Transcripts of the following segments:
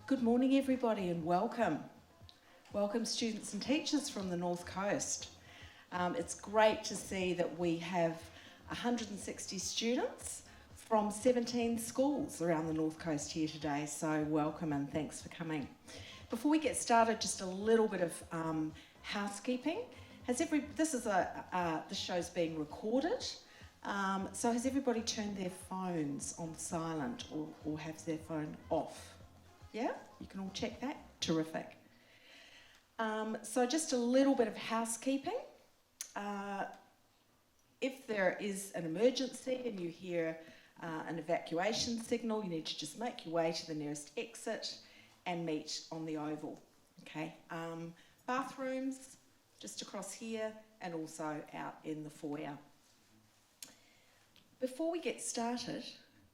Good morning everybody and welcome. Welcome students and teachers from the North Coast. It's great to see that we have 160 students from 17 schools around the North Coast here today, so welcome and thanks for coming. Before we get started, just a little bit of housekeeping. This show's being recorded, so has everybody turned their phones on silent or have their phone off? Yeah, you can all check that. Terrific. So just a little bit of housekeeping. If there is an emergency and you hear an evacuation signal, you need to just make your way to the nearest exit and meet on the oval. Okay. Bathrooms just across here and also out in the foyer. Before we get started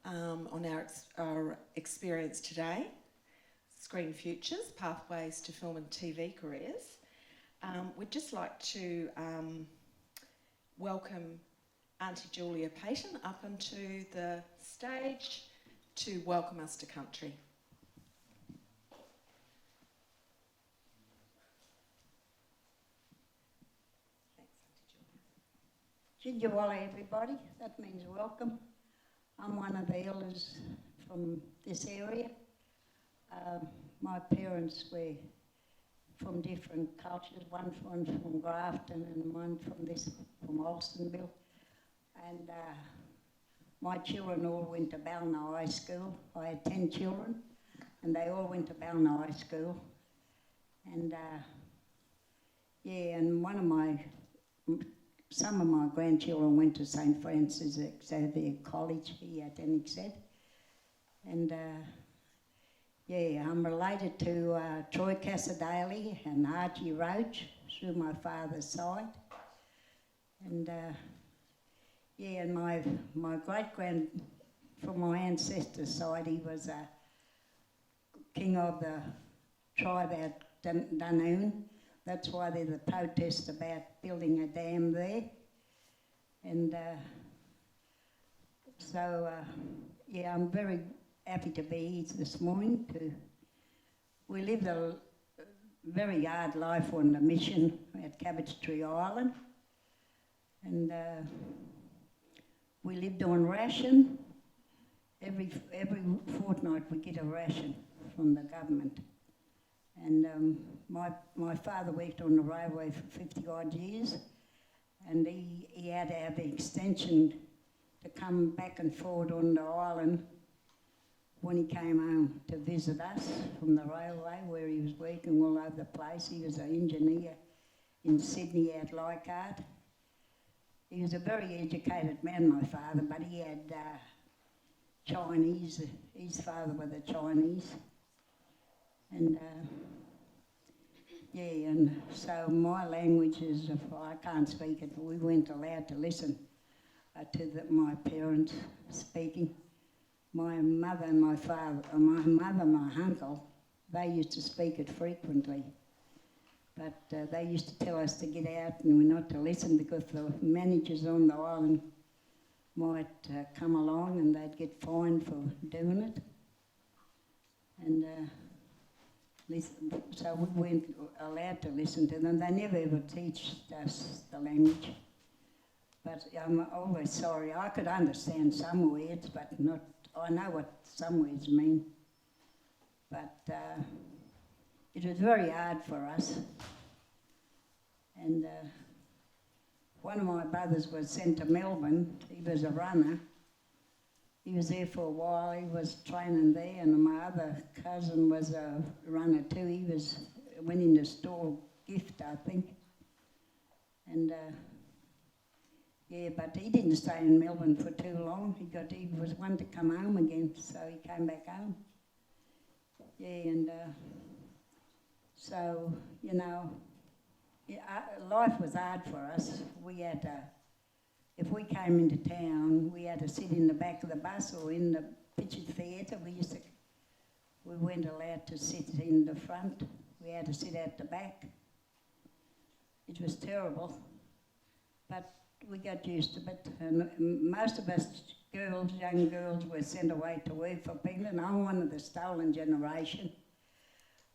on our experience today, Screen Futures, Pathways to Film and TV Careers, we'd just like to welcome Auntie Julia Payton up onto the stage to welcome us to country. Thanks, Auntie Julia. Jinjawalla everybody, that means welcome. I'm one of the elders from this area. My parents were from different cultures, one from Grafton and one from Alstonville. And my children all went to Ballina High School. I had 10 children and they all went to Ballina High School. And some of my grandchildren went to St. Francis Xavier College here at Expo. And I'm related to Troy Cassadale and Archie Roach through my father's side. And and my great-grand, from my ancestor's side, he was king of the tribe at Dunoon. That's why there's a protest about building a dam there. And I'm very happy to be here this morning. We lived a very hard life on the mission at Cabbage Tree Island, and we lived on ration. Every fortnight we get a ration from the government. And my father worked on the railway for 50 odd years, and he had to have the extension to come back and forward on the island when he came home to visit us from the railway, where he was working all over the place. He was an engineer in Sydney at Leichhardt. He was a very educated man, my father, but he had Chinese. His father was a Chinese. And and so my language is, I can't speak it, but we weren't allowed to listen to my parents speaking. My mother and my father, my uncle, they used to speak it frequently. But they used to tell us to get out and we're not to listen because the managers on the island might come along and they'd get fined for doing it. And so we weren't allowed to listen to them. They never ever teach us the language. But I'm always sorry. I could understand some words, but not. I know what some words mean. But it was very hard for us. And one of my brothers was sent to Melbourne. He was a runner. He was there for a while. He was training there, and my other cousin was a runner too. He went in the store gift, I think. And but he didn't stay in Melbourne for too long. He was one to come home again, so he came back home. Life was hard for us. We had if we came into town, we had to sit in the back of the bus or in the picture theatre. We weren't allowed to sit in the front. We had to sit at the back. It was terrible, but we got used to it. And most of us young girls were sent away to work for people, and I'm one of the stolen generation.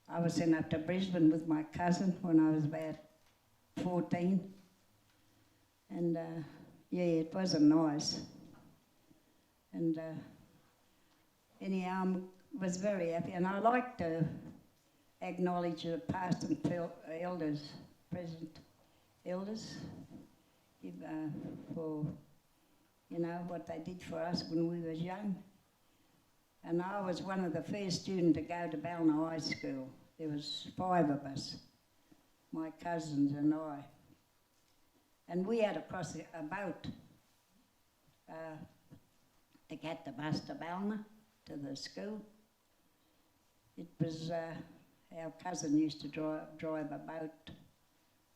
I was sent up to Brisbane with my cousin when I was about 14. And yeah, it wasn't nice. And anyhow, I was very happy. And I like to acknowledge the past and elders, present elders, for, you know, what they did for us when we was young. And I was one of the first students to go to Ballina High School. There was 5 of us, my cousins and I. And we had to cross a boat to get the bus to Ballina, to the school. It was, our cousin used to drive a boat,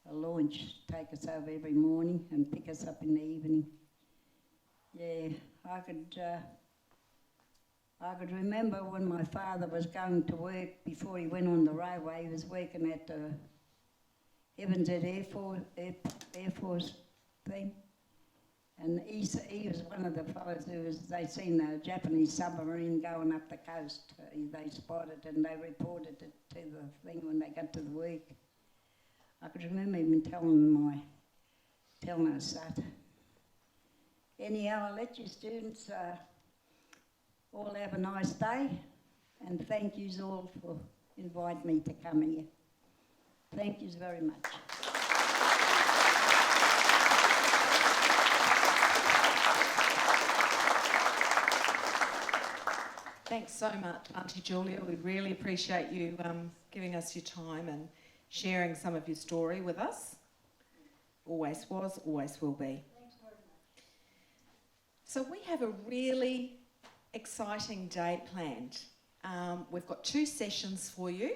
a launch, take us over every morning and pick us up in the evening. Yeah, I could remember when my father was going to work before he went on the railway. He was working at the Evans Air Force thing. And he was one of the fellows they seen a Japanese submarine going up the coast. They spotted and they reported it to the thing when they got to the work. I could remember him telling us that. Anyhow, I'll let you students all have a nice day, and thank yous all for inviting me to come here. Thank yous very much. Thanks so much, Auntie Julia. We really appreciate you giving us your time and sharing some of your story with us. Always was, always will be. Thanks very much. So we have a really exciting day planned. We've got 2 sessions for you,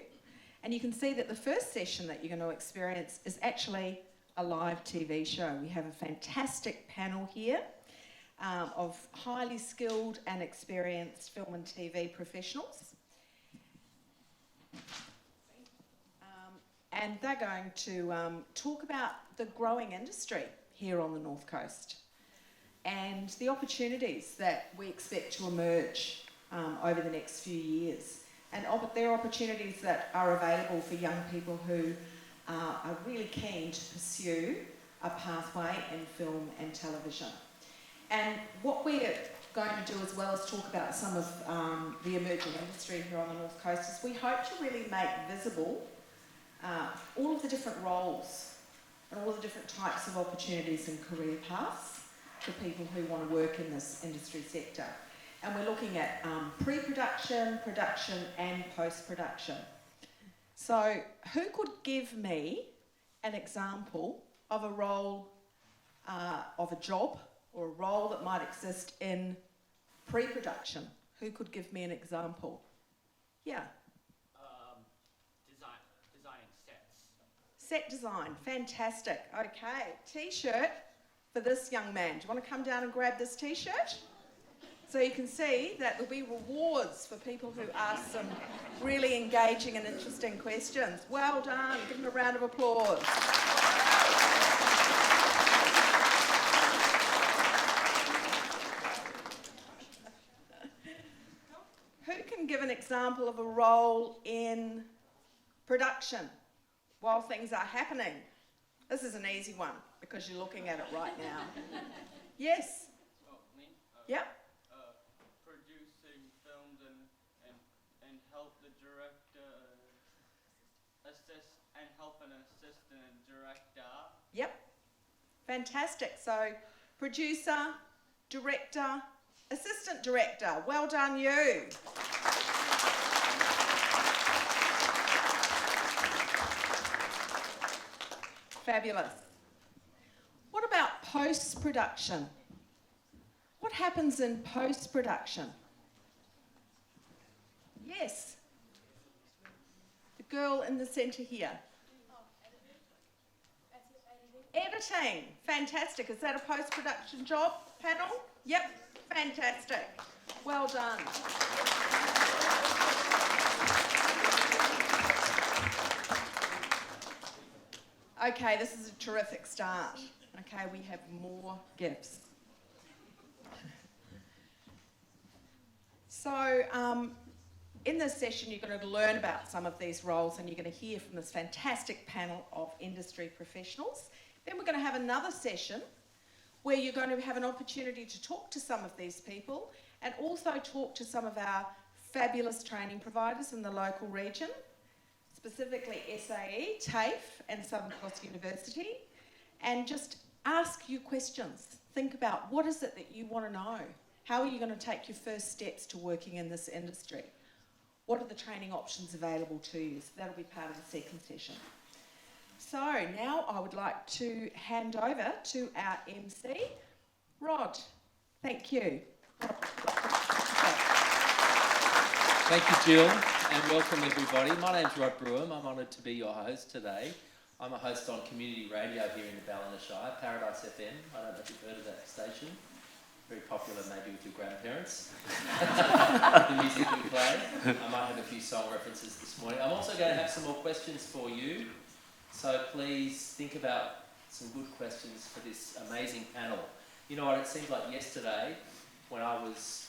and you can see that the first session that you're going to experience is actually a live TV show. We have a fantastic panel here of highly skilled and experienced film and TV professionals. And they're going to talk about the growing industry here on the North Coast and the opportunities that we expect to emerge over the next few years. And there are opportunities that are available for young people who are really keen to pursue a pathway in film and television. And what we're going to do as well as talk about some of the emerging industry here on the North Coast is we hope to really make visible all of the different roles and all the different types of opportunities and career paths for people who want to work in this industry sector. And we're looking at pre-production, production and post-production. So who could give me an example of a role, of a job or a role that might exist in pre-production? Who could give me an example? Yeah. Designing sets. Set design, fantastic. Okay, T-shirt for this young man. Do you want to come down and grab this T-shirt? So you can see that there'll be rewards for people who ask some really engaging and interesting questions. Well done, give them a round of applause. Who can give an example of a role in production while things are happening? This is an easy one because you're looking at it right now. Yes? Oh, me? Yep. Producing films and help the director help an assistant director. Yep. Fantastic. So, producer, director, assistant director. Well done, you. Fabulous. What about post-production? What happens in post-production? Yes. The girl in the centre here. Editing. Fantastic. Is that a post-production job, panel? Yep. Fantastic. Well done. Okay, this is a terrific start. Okay, we have more gifts. So, in this session, you're going to learn about some of these roles and you're going to hear from this fantastic panel of industry professionals. Then we're going to have another session where you're going to have an opportunity to talk to some of these people and also talk to some of our fabulous training providers in the local region, specifically SAE, TAFE and Southern Cross University, and just ask you questions. Think about what is it that you want to know? How are you going to take your first steps to working in this industry? What are the training options available to you? So that'll be part of the second session. So now I would like to hand over to our MC, Rod. Thank you. Thank you, Jill, and welcome everybody. My name's Rod Brewer. I'm honoured to be your host today. I'm a host on community radio here in the Ballina Shire, Paradise FM. I don't know if you've heard of that station. Very popular maybe with your grandparents. The music we play. I might have a few song references this morning. I'm also going to have some more questions for you. So please think about some good questions for this amazing panel. You know what, it seems like yesterday when I was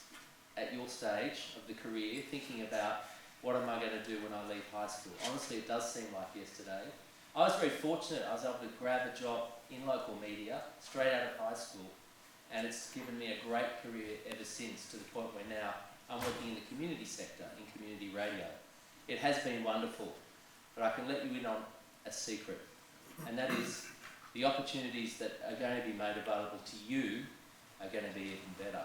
at your stage of the career thinking about what am I going to do when I leave high school. Honestly, it does seem like yesterday. I was very fortunate. I was able to grab a job in local media straight out of high school, and it's given me a great career ever since, to the point where now I'm working in the community sector, in community radio. It has been wonderful, but I can let you in on a secret, and that is the opportunities that are going to be made available to you are going to be even better.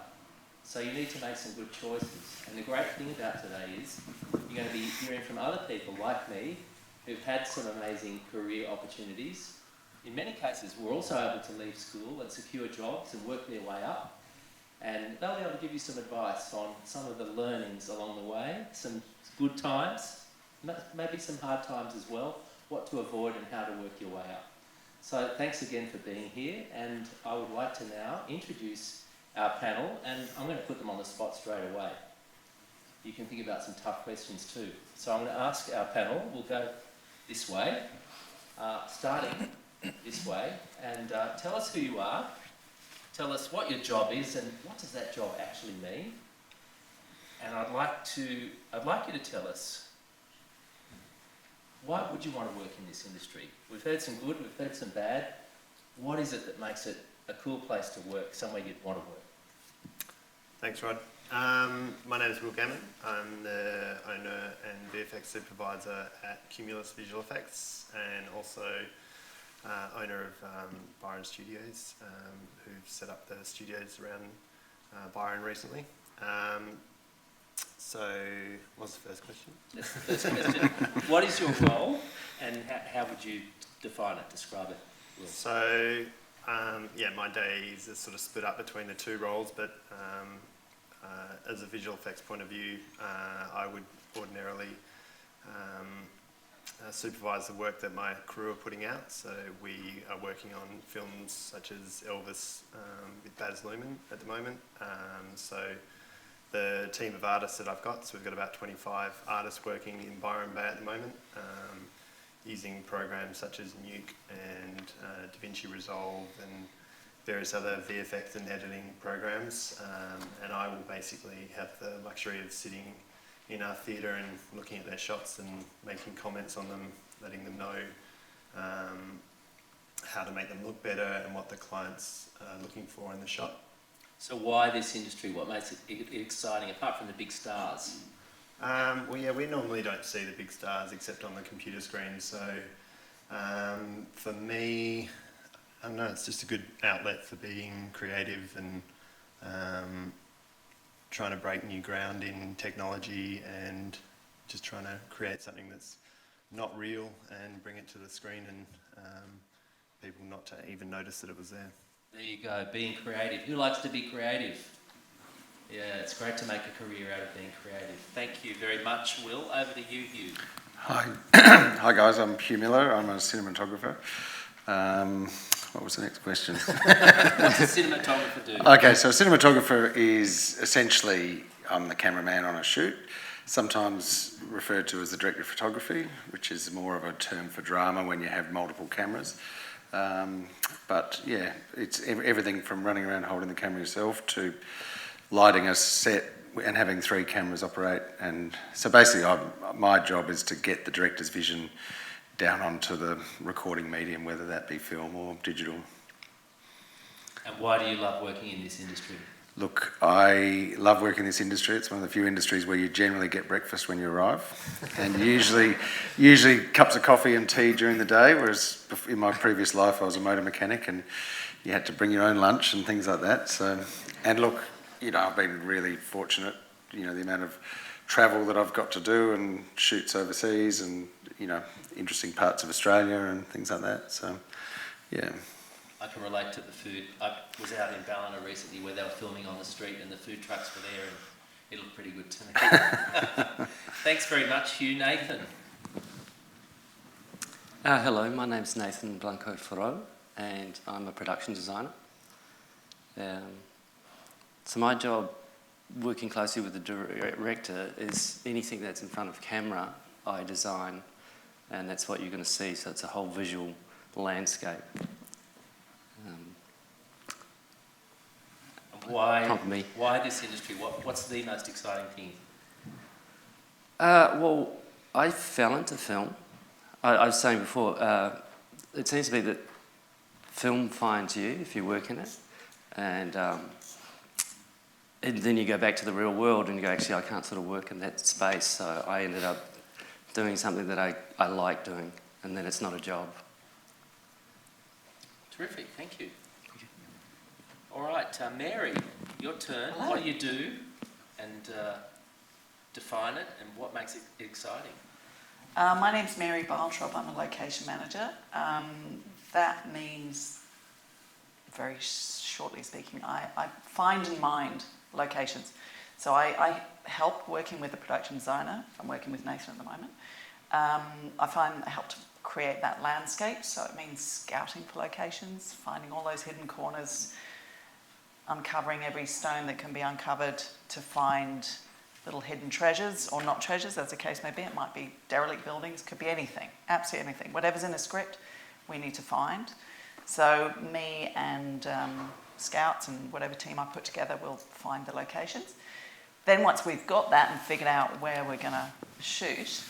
So you need to make some good choices, and the great thing about today is you're going to be hearing from other people like me who've had some amazing career opportunities. In many cases, we're also able to leave school and secure jobs and work their way up. And they'll be able to give you some advice on some of the learnings along the way, some good times, maybe some hard times as well, what to avoid and how to work your way up. So thanks again for being here, and I would like to now introduce our panel, and I'm going to put them on the spot straight away. You can think about some tough questions too. So I'm going to ask our panel, we'll go this way, starting this way, and tell us who you are, tell us what your job is and what does that job actually mean. And I'd like you to tell us, why would you want to work in this industry? We've heard some good, we've heard some bad. What is it that makes it a cool place to work, somewhere you'd want to work? Thanks, Rod. My name is Will Gammon. I'm the owner and VFX supervisor at Cumulus Visual Effects, and also owner of Byron Studios, who've set up the studios around Byron recently. So, what's the first question? That's the first question. What is your role, and how would you define it, describe it? Will? So, my days are sort of split up between the two roles, but as a visual effects point of view, I would ordinarily supervise the work that my crew are putting out. So we are working on films such as Elvis with Baz Luhrmann at the moment. So the team of artists that I've got, so we've got about 25 artists working in Byron Bay at the moment, using programs such as Nuke and DaVinci Resolve and various other VFX and editing programs, and I will basically have the luxury of sitting in our theatre and looking at their shots and making comments on them, letting them know how to make them look better and what the client's looking for in the shot. So why this industry? What makes it exciting, apart from the big stars? We normally don't see the big stars except on the computer screen, so for me, I don't know, it's just a good outlet for being creative and trying to break new ground in technology and just trying to create something that's not real and bring it to the screen and people not to even notice that it was there. There you go, being creative. Who likes to be creative? Yeah, it's great to make a career out of being creative. Thank you very much, Will. Over to you, Hugh. Hi. Hi guys, I'm Hugh Miller. I'm a cinematographer. What was the next question? What's a cinematographer do? Okay, so a cinematographer is essentially, I'm the cameraman on a shoot, sometimes referred to as the director of photography, which is more of a term for drama when you have multiple cameras. But yeah, it's everything from running around holding the camera yourself to lighting a set, and having 3 cameras operate. And so basically my job is to get the director's vision down onto the recording medium, whether that be film or digital. And why do you love working in this industry? Look, I love working in this industry. It's one of the few industries where you generally get breakfast when you arrive, and usually cups of coffee and tea during the day, whereas in my previous life I was a motor mechanic and you had to bring your own lunch and things like that. So, and look, you know, I've been really fortunate, you know, the amount of travel that I've got to do and shoots overseas and, you know, interesting parts of Australia and things like that. So, yeah. I can relate to the food. I was out in Ballina recently where they were filming on the street and the food trucks were there and it looked pretty good to me. Thanks very much, Hugh. Nathan. Hello, my name's Nathan Blanco-Ferreau and I'm a production designer. So my job, working closely with the director, is anything that's in front of camera, I design, and that's what you're going to see, so it's a whole visual landscape. Why this industry? What's the most exciting thing? Well, I fell into film. I was saying before, it seems to be that film finds you if you work in it, and then you go back to the real world and you go, actually, I can't sort of work in that space, so I ended up doing something that I like doing, and then it's not a job. Terrific, thank you. All right, Mary, your turn. Hello. What do you do and define it and what makes it exciting? My name's Mary Baltrop. I'm a location manager. That means, very shortly speaking, I find and mind locations. So I help working with the production designer. I'm working with Nathan at the moment. I help to create that landscape. So it means scouting for locations, finding all those hidden corners, uncovering every stone that can be uncovered to find little hidden treasures, or not treasures, as the case may be. It might be derelict buildings, could be anything, absolutely anything. Whatever's in a script, we need to find. So me and scouts and whatever team I put together will find the locations. Then once we've got that and figured out where we're going to shoot,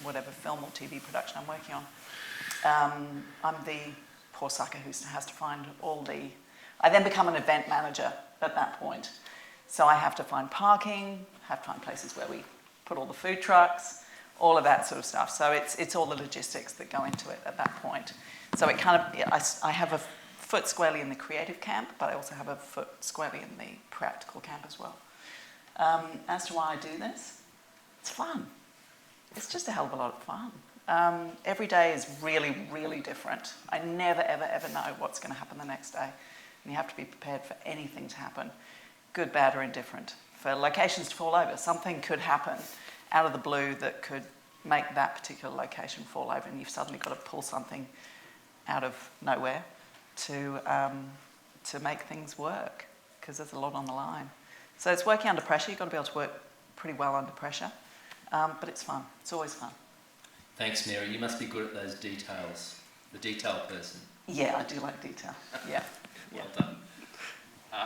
whatever film or TV production I'm working on, I'm the poor sucker who has to find all the... I then become an event manager at that point. So I have to find parking, have to find places where we put all the food trucks, all of that sort of stuff. So it's all the logistics that go into it at that point. So it kind of, I have a foot squarely in the creative camp, but I also have a foot squarely in the practical camp as well. As to why I do this, it's fun. It's just a hell of a lot of fun. Every day is really, really different. I never, ever, ever know what's going to happen the next day. And you have to be prepared for anything to happen, good, bad, or indifferent. For locations to fall over, something could happen out of the blue that could make that particular location fall over, and you've suddenly got to pull something out of nowhere to make things work, because there's a lot on the line. So it's working under pressure. You've got to be able to work pretty well under pressure, but it's fun. It's always fun. Thanks, Mary. You must be good at those details. The detail person. Yeah, I do like detail. Yeah. Well done.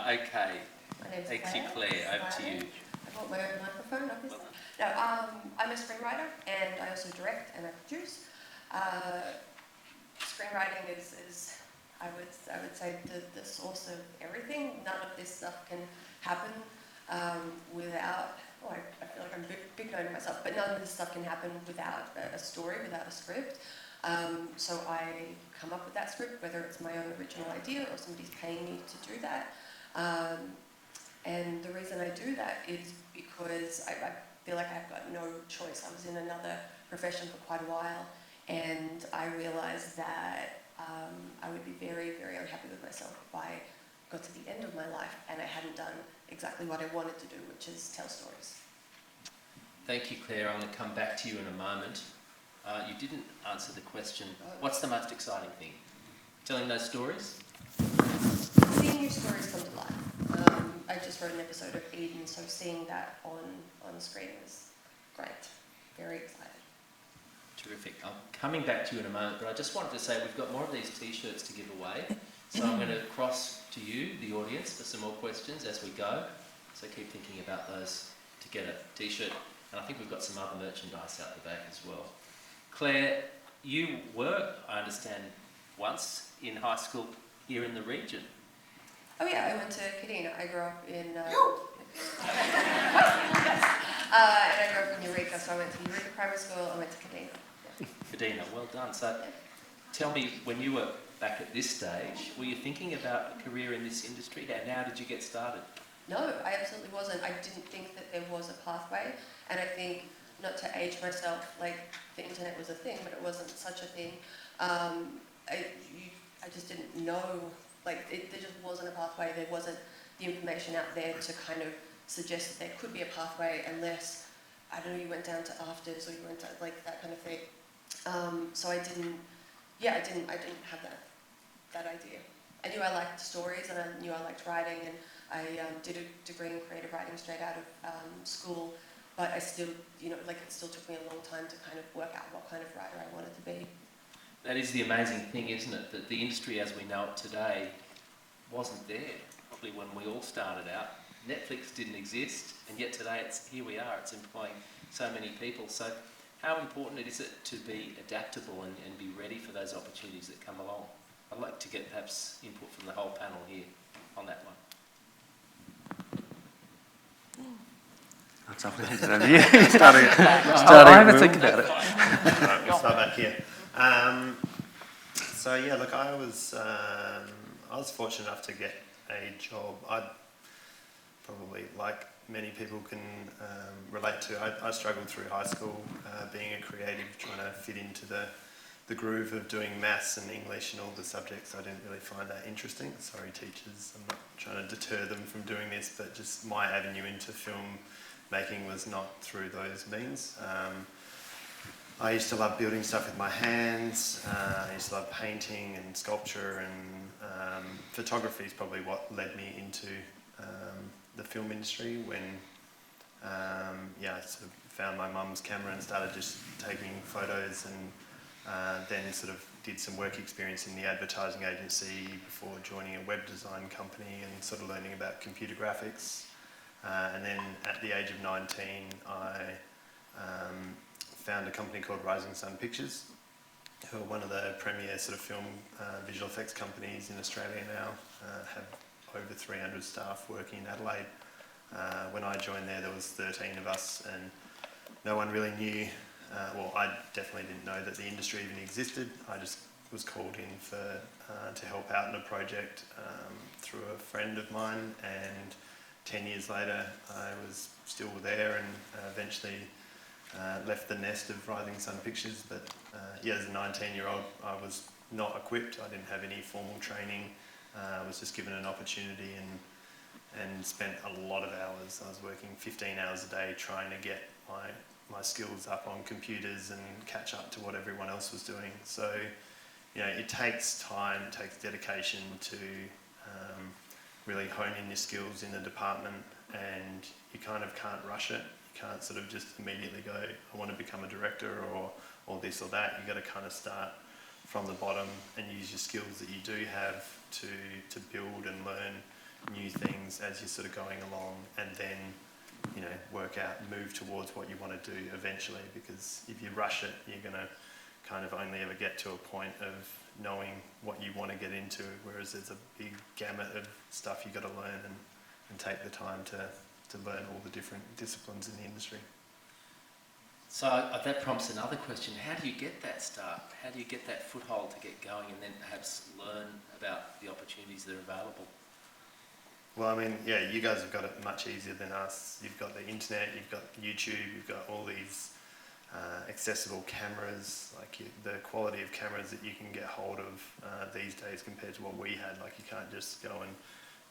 Okay. My name's Thank you, Claire. Over to you. I got my own microphone, obviously. No, I'm a screenwriter and I also direct and I produce. Screenwriting is I would say, the source of everything. None of this stuff can happen without. Oh, I feel like I'm big knowing myself, but none of this stuff can happen without a story, without a script. So I come up with that script, whether it's my own original idea or somebody's paying me to do that. And the reason I do that is because I feel like I've got no choice. I was in another profession for quite a while, and I realised that I would be very, very unhappy with myself if I got to the end of my life and I hadn't done exactly what I wanted to do, which is tell stories. Thank you, Claire. I'm going to come back to you in a moment. You didn't answer the question. What's the most exciting thing? Telling those stories? Seeing your stories come to life. I just wrote an episode of Eden, so seeing that on screen was great. Very excited. Terrific. I'm coming back to you in a moment, but I just wanted to say we've got more of these T-shirts to give away. So I'm going to cross to you, the audience, for some more questions as we go. So keep thinking about those to get a t-shirt, and I think we've got some other merchandise out the back as well. Claire, you were, I understand, once in high school here in the region. Oh yeah, I went to Kadina. I grew up in... and I grew up in Eureka, so I went to Eureka Primary School, I went to Kadina. Yeah. Kadina, well done. So tell me, when you were back at this stage, were you thinking about a career in this industry? Now did you get started? No, I absolutely wasn't. I didn't think that there was a pathway, and I think, not to age myself, like the internet was a thing, but it wasn't such a thing. I just didn't know, like there just wasn't a pathway. There wasn't the information out there to kind of suggest that there could be a pathway, unless, I don't know, you went down to afters or you went to like that kind of thing. So I didn't have that idea. I knew I liked stories and I knew I liked writing, and I did a degree in creative writing straight out of school, but I still, it still took me a long time to kind of work out what kind of writer I wanted to be. That is the amazing thing, isn't it? That the industry as we know it today wasn't there probably when we all started out. Netflix didn't exist, and yet today here we are, it's employing so many people. So how important is it to be adaptable and be ready for those opportunities that come along? I'd like to get perhaps input from the whole panel here on that one. I'll hand it over to you. Starting I have to think about it. Right, we'll start back here. So yeah, look, I was fortunate enough to get a job. I probably, like many people can relate to, I struggled through high school being a creative, trying to fit into the groove of doing maths and English and all the subjects. I didn't really find that interesting. Sorry, teachers, I'm not trying to deter them from doing this, but just my avenue into film making was not through those means. I used to love building stuff with my hands. I used to love painting and sculpture, and photography is probably what led me into the film industry when I sort of found my mum's camera and started just taking photos, and then sort of did some work experience in the advertising agency before joining a web design company and sort of learning about computer graphics. And then at the age of 19, I found a company called Rising Sun Pictures, who are one of the premier sort of film visual effects companies in Australia now, have over 300 staff working in Adelaide. When I joined there was 13 of us, and no one really knew, I definitely didn't know that the industry even existed. I just was called in to help out in a project through a friend of mine, and 10 years later I was still there, and eventually left the nest of Rising Sun Pictures. But as a 19-year-old, I was not equipped. I didn't have any formal training. I was just given an opportunity and spent a lot of hours. I was working 15 hours a day trying to get my skills up on computers and catch up to what everyone else was doing. So, it takes time, it takes dedication to really hone in your skills in the department, and you kind of can't rush it. You can't sort of just immediately go, I want to become a director or this or that. You've got to kind of start from the bottom and use your skills that you do have to build and learn new things as you're sort of going along, and then work out and move towards what you want to do eventually. Because if you rush it, you're going to kind of only ever get to a point of knowing what you want to get into, whereas there's a big gamut of stuff you've got to learn and take the time to learn all the different disciplines in the industry. So that prompts another question. How do you get that start? How do you get that foothold to get going and then perhaps learn about the opportunities that are available? Well, I mean, you guys have got it much easier than us. You've got the internet, you've got YouTube, you've got all these accessible cameras. Like the quality of cameras that you can get hold of these days compared to what we had. Like, you can't just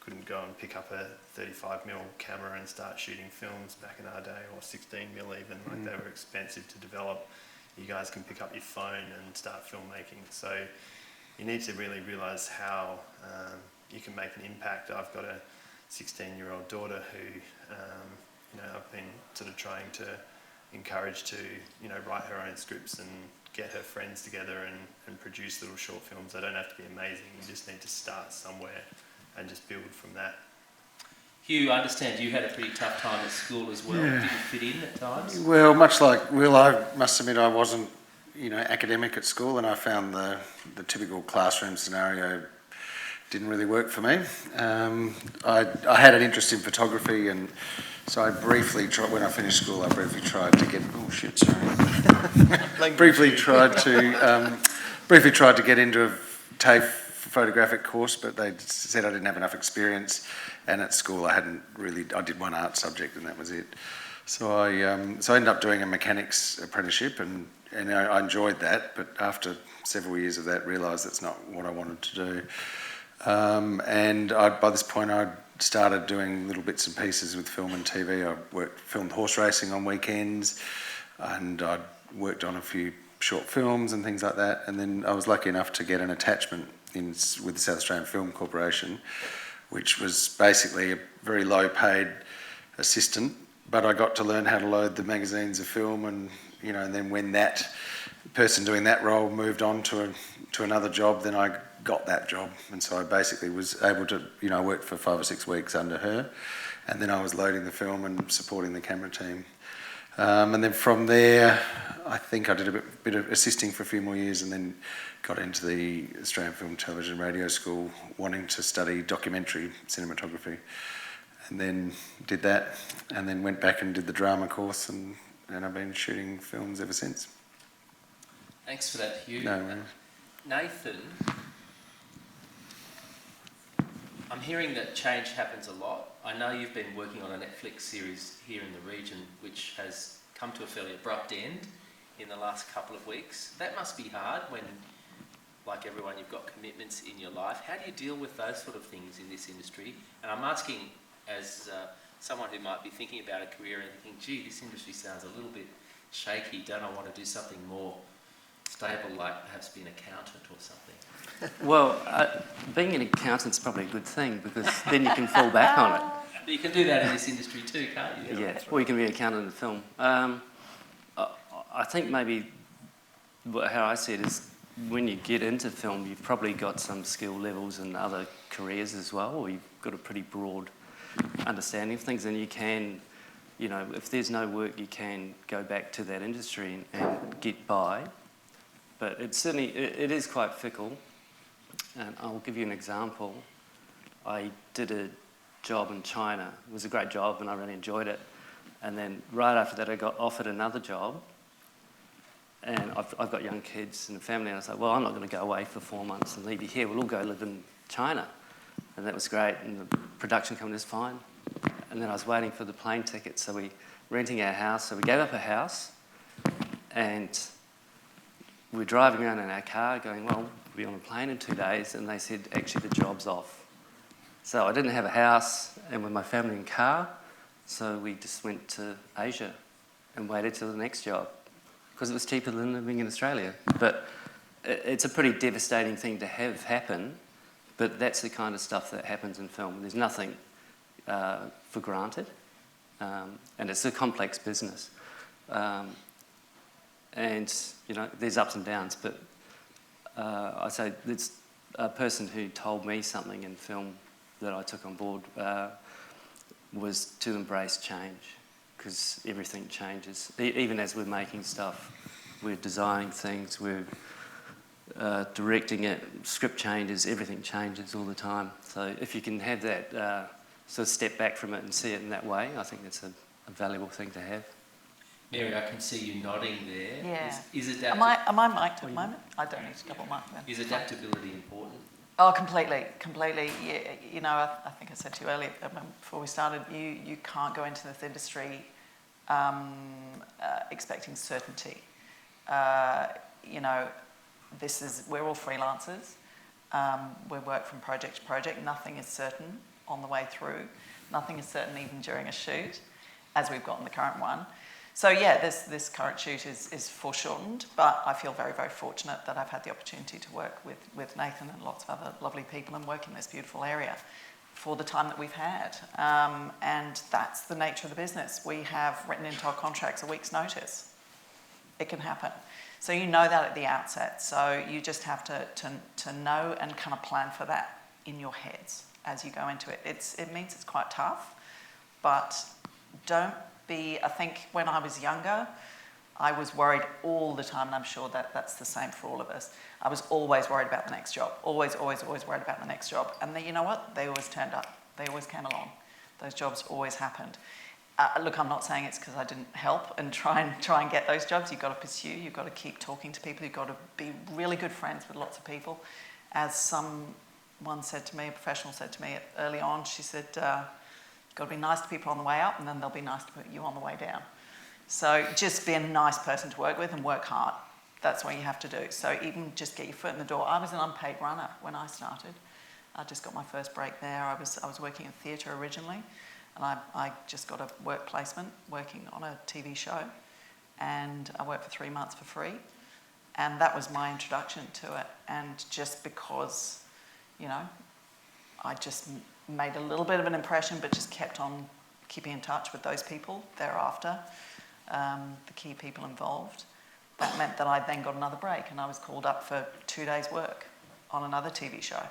couldn't go and pick up a 35mm camera and start shooting films back in our day, or 16mm even. Like, they were expensive to develop. You guys can pick up your phone and start filmmaking. So you need to really realise how you can make an impact. I've got a 16-year-old daughter who I've been sort of trying to encourage to write her own scripts and get her friends together and produce little short films. They don't have to be amazing. You just need to start somewhere and just build from that. Hugh, I understand you had a pretty tough time at school as well. Yeah. Did you fit in at times? Well, much like Will, I must admit I wasn't, academic at school, and I found the typical classroom scenario didn't really work for me. I had an interest in photography, and so I briefly tried, when I finished school, I briefly tried to get, briefly tried to get into a TAFE photographic course, but they said I didn't have enough experience, and at school I did one art subject and that was it. So I ended up doing a mechanics apprenticeship, and I enjoyed that, but after several years of that realised that's not what I wanted to do. And by this point I'd started doing little bits and pieces with film and TV. I filmed horse racing on weekends, and I'd worked on a few short films and things like that, and then I was lucky enough to get an attachment with the South Australian Film Corporation, which was basically a very low paid assistant, but I got to learn how to load the magazines of film, and and then when that person doing that role moved on to another job, then I got that job, and so I basically was able to, I worked for 5 or 6 weeks under her, and then I was loading the film and supporting the camera team. And then from there, I think I did a bit of assisting for a few more years, and then got into the Australian Film, Television, Radio School, wanting to study documentary cinematography, and then did that, and then went back and did the drama course, and I've been shooting films ever since. Thanks for that, Hugh. No worries. Nathan, I'm hearing that change happens a lot. I know you've been working on a Netflix series here in the region which has come to a fairly abrupt end in the last couple of weeks. That must be hard when, like everyone, you've got commitments in your life. How do you deal with those sort of things in this industry? And I'm asking as someone who might be thinking about a career and thinking, gee, this industry sounds a little bit shaky. Don't I want to do something more stable, like perhaps be an accountant or something? Well, being an accountant's probably a good thing, because then you can fall back on it. But you can do that in this industry too, can't you? Yeah, or you can be an accountant in film. I think maybe how I see it is, when you get into film, you've probably got some skill levels in other careers as well, or you've got a pretty broad understanding of things, and you can, if there's no work, you can go back to that industry and get by. But it is quite fickle. And I'll give you an example. I did a job in China. It was a great job and I really enjoyed it. And then right after that I got offered another job. And I've got young kids and a family, and I was like, well, I'm not going to go away for 4 months and leave you here. We'll all go live in China. And that was great, and the production company was fine. And then I was waiting for the plane ticket, so we renting our house. So we gave up a house, and we were driving around in our car going, well, we'll be on a plane in 2 days, and they said, actually, the job's off. So I didn't have a house, and with my family and car, so we just went to Asia and waited till the next job, because it was cheaper than living in Australia. But it's a pretty devastating thing to have happen, but that's the kind of stuff that happens in film. There's nothing for granted, and it's a complex business. And, there's ups and downs, but I say it's a person who told me something in film that I took on board was to embrace change, because everything changes. Even as we're making stuff, we're designing things, we're directing it, script changes, everything changes all the time. So if you can have that sort of step back from it and see it in that way, I think that's a valuable thing to have. Mary, I can see you nodding there. Yeah. Is Am I mic'd at the moment? I don't need to double mic then. Is adaptability important? Oh, completely. Yeah, I think I said to you earlier, before we started, you can't go into this industry expecting certainty. We're all freelancers. We work from project to project. Nothing is certain on the way through. Nothing is certain even during a shoot, as we've got in the current one. So yeah, this current shoot is foreshortened, but I feel very, very fortunate that I've had the opportunity to work with Nathan and lots of other lovely people and work in this beautiful area for the time that we've had. And that's the nature of the business. We have written into our contracts a week's notice. It can happen. So you know that at the outset. So you just have to know and kind of plan for that in your heads. as you go into it. It means it's quite tough, but don't be, I think when I was younger, I was worried all the time, and I'm sure that that's the same for all of us. I was always worried about the next job. Always worried about the next job. And then, you know what? They always turned up. They always came along. Those jobs always happened. Look, I'm not saying it's because I didn't help and try and get those jobs. You've got to pursue. You've got to keep talking to people. You've got to be really good friends with lots of people. As someone said to me, a professional said to me early on, she said, you've got to be nice to people on the way up, and then they'll be nice to you on the way down. So just be a nice person to work with and work hard. That's what you have to do. So even just get your foot in the door. I was an unpaid runner when I started. I just got my first break there. I was working in theatre originally, and I just got a work placement working on a TV show, and I worked for 3 months for free, and that was my introduction to it. And just because, you know, I just made a little bit of an impression, but just kept on keeping in touch with those people thereafter. The key people involved. That meant that I then got another break, and I was called up for 2 days' work on another TV show.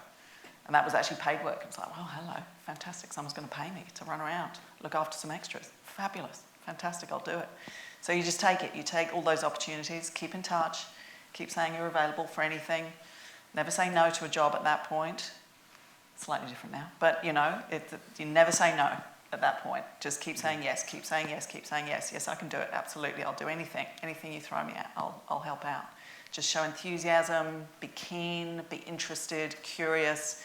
And that was actually paid work. I was like, oh, hello, fantastic. Someone's going to pay me to run around, look after some extras. Fabulous, fantastic, I'll do it. So you just take it. You take all those opportunities, keep in touch, keep saying you're available for anything. Never say no to a job at that point. Slightly different now. But, you know, you never say no at that point. Just keep saying yes, keep saying yes, keep saying yes. Yes, I can do it, absolutely. I'll do anything. Anything you throw me at, I'll help out. Just show enthusiasm, be keen, be interested, curious,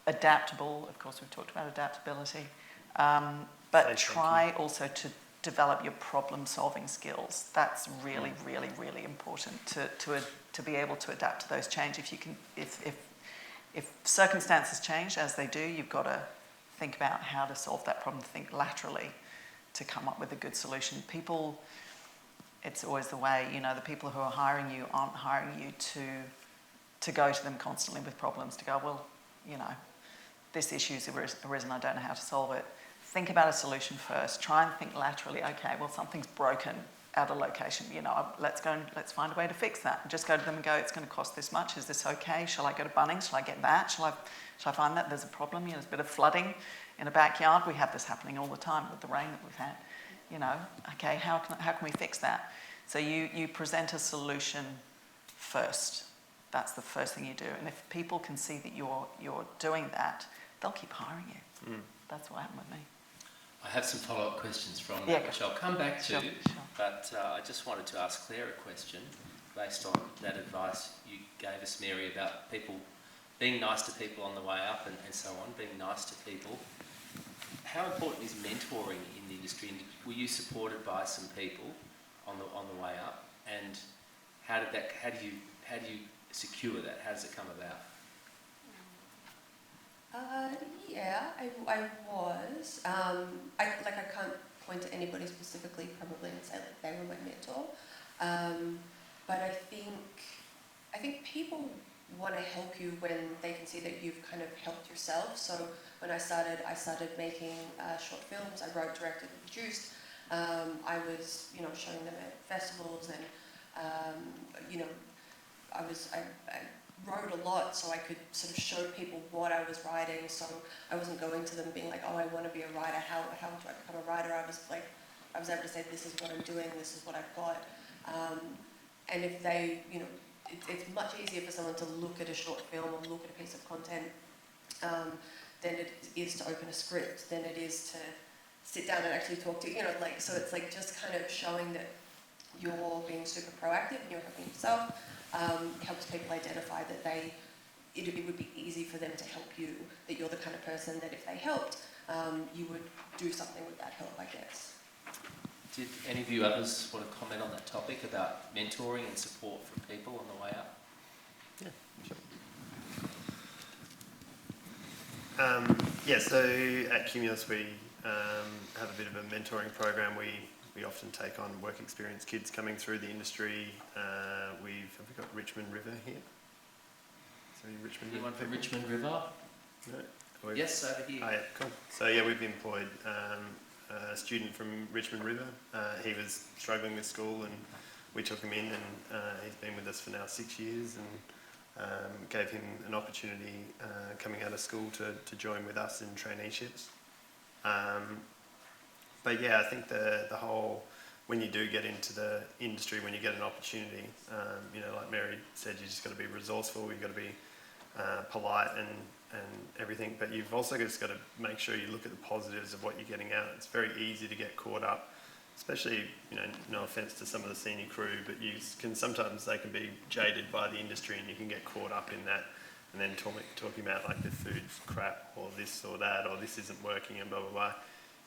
adaptable. Of course, we've talked about adaptability. But try also to develop your problem-solving skills. That's really, really, really important to be able to adapt to those change. If circumstances change, as they do, you've got to think about how to solve that problem, think laterally to come up with a good solution. People, it's always the way, you know, the people who are hiring you aren't hiring you to go to them constantly with problems, to go, well, you know, this issue's arisen, I don't know how to solve it. Think about a solution first. Try and think laterally, okay, well, something's broken at a location, you know, let's find a way to fix that. Just go to them and go, it's going to cost this much, is this okay? Shall I go to Bunnings? Shall I get that? Shall I find that there's a problem? You know, there's a bit of flooding in a backyard. We have this happening all the time with the rain that we've had. You know, okay, how can we fix that? So you present a solution first. That's the first thing you do. And if people can see that you're doing that, they'll keep hiring you. That's what happened with me. I have some follow-up questions from that, which I'll come back to, but I just wanted to ask Claire a question based on that advice you gave us, Mary, about people being nice to people on the way up and so on, being nice to people. How important is mentoring in the industry? And were you supported by some people on the way up? And how do you secure that? How does it come about? Yeah, I was. I can't point to anybody specifically probably and say that they were my mentor. But I think people want to help you when they can see that you've kind of helped yourself. So when I started making short films. I wrote, directed, and produced. I was, showing them at festivals, and I wrote a lot so I could sort of show people what I was writing. So I wasn't going to them being like, oh, I want to be a writer. How do I become a writer? I was able to say, this is what I'm doing. This is what I've got. And if they, it's much easier for someone to look at a short film or look at a piece of content than it is to open a script, than it is to sit down and actually talk to you. So it's like just kind of showing that you're being super proactive and you're helping yourself. Helps people identify that it would be easy for them to help you, that you're the kind of person that if they helped, you would do something with that help, I guess. Did any of you others want to comment on that topic about mentoring and support from people on the way up? Yeah, sure. So at Cumulus we have a bit of a mentoring program. We often take on work experience kids coming through the industry. Have we got Richmond River here? Is there any Richmond Anyone River? from Richmond River? No? Yes, over here. Oh, yeah, cool. So yeah, we've employed a student from Richmond River. He was struggling with school and we took him in, and he's been with us for now 6 years, and gave him an opportunity coming out of school to join with us in traineeships. But yeah, I think the whole, when you do get into the industry, when you get an opportunity, like Mary said, you just got to be resourceful, you've got to be polite and everything, but you've also just got to make sure you look at the positives of what you're getting out. It's very easy to get caught up, especially, no offence to some of the senior crew, but sometimes they can be jaded by the industry and you can get caught up in that and then talking about like the food's crap or this or that or this isn't working and blah, blah, blah.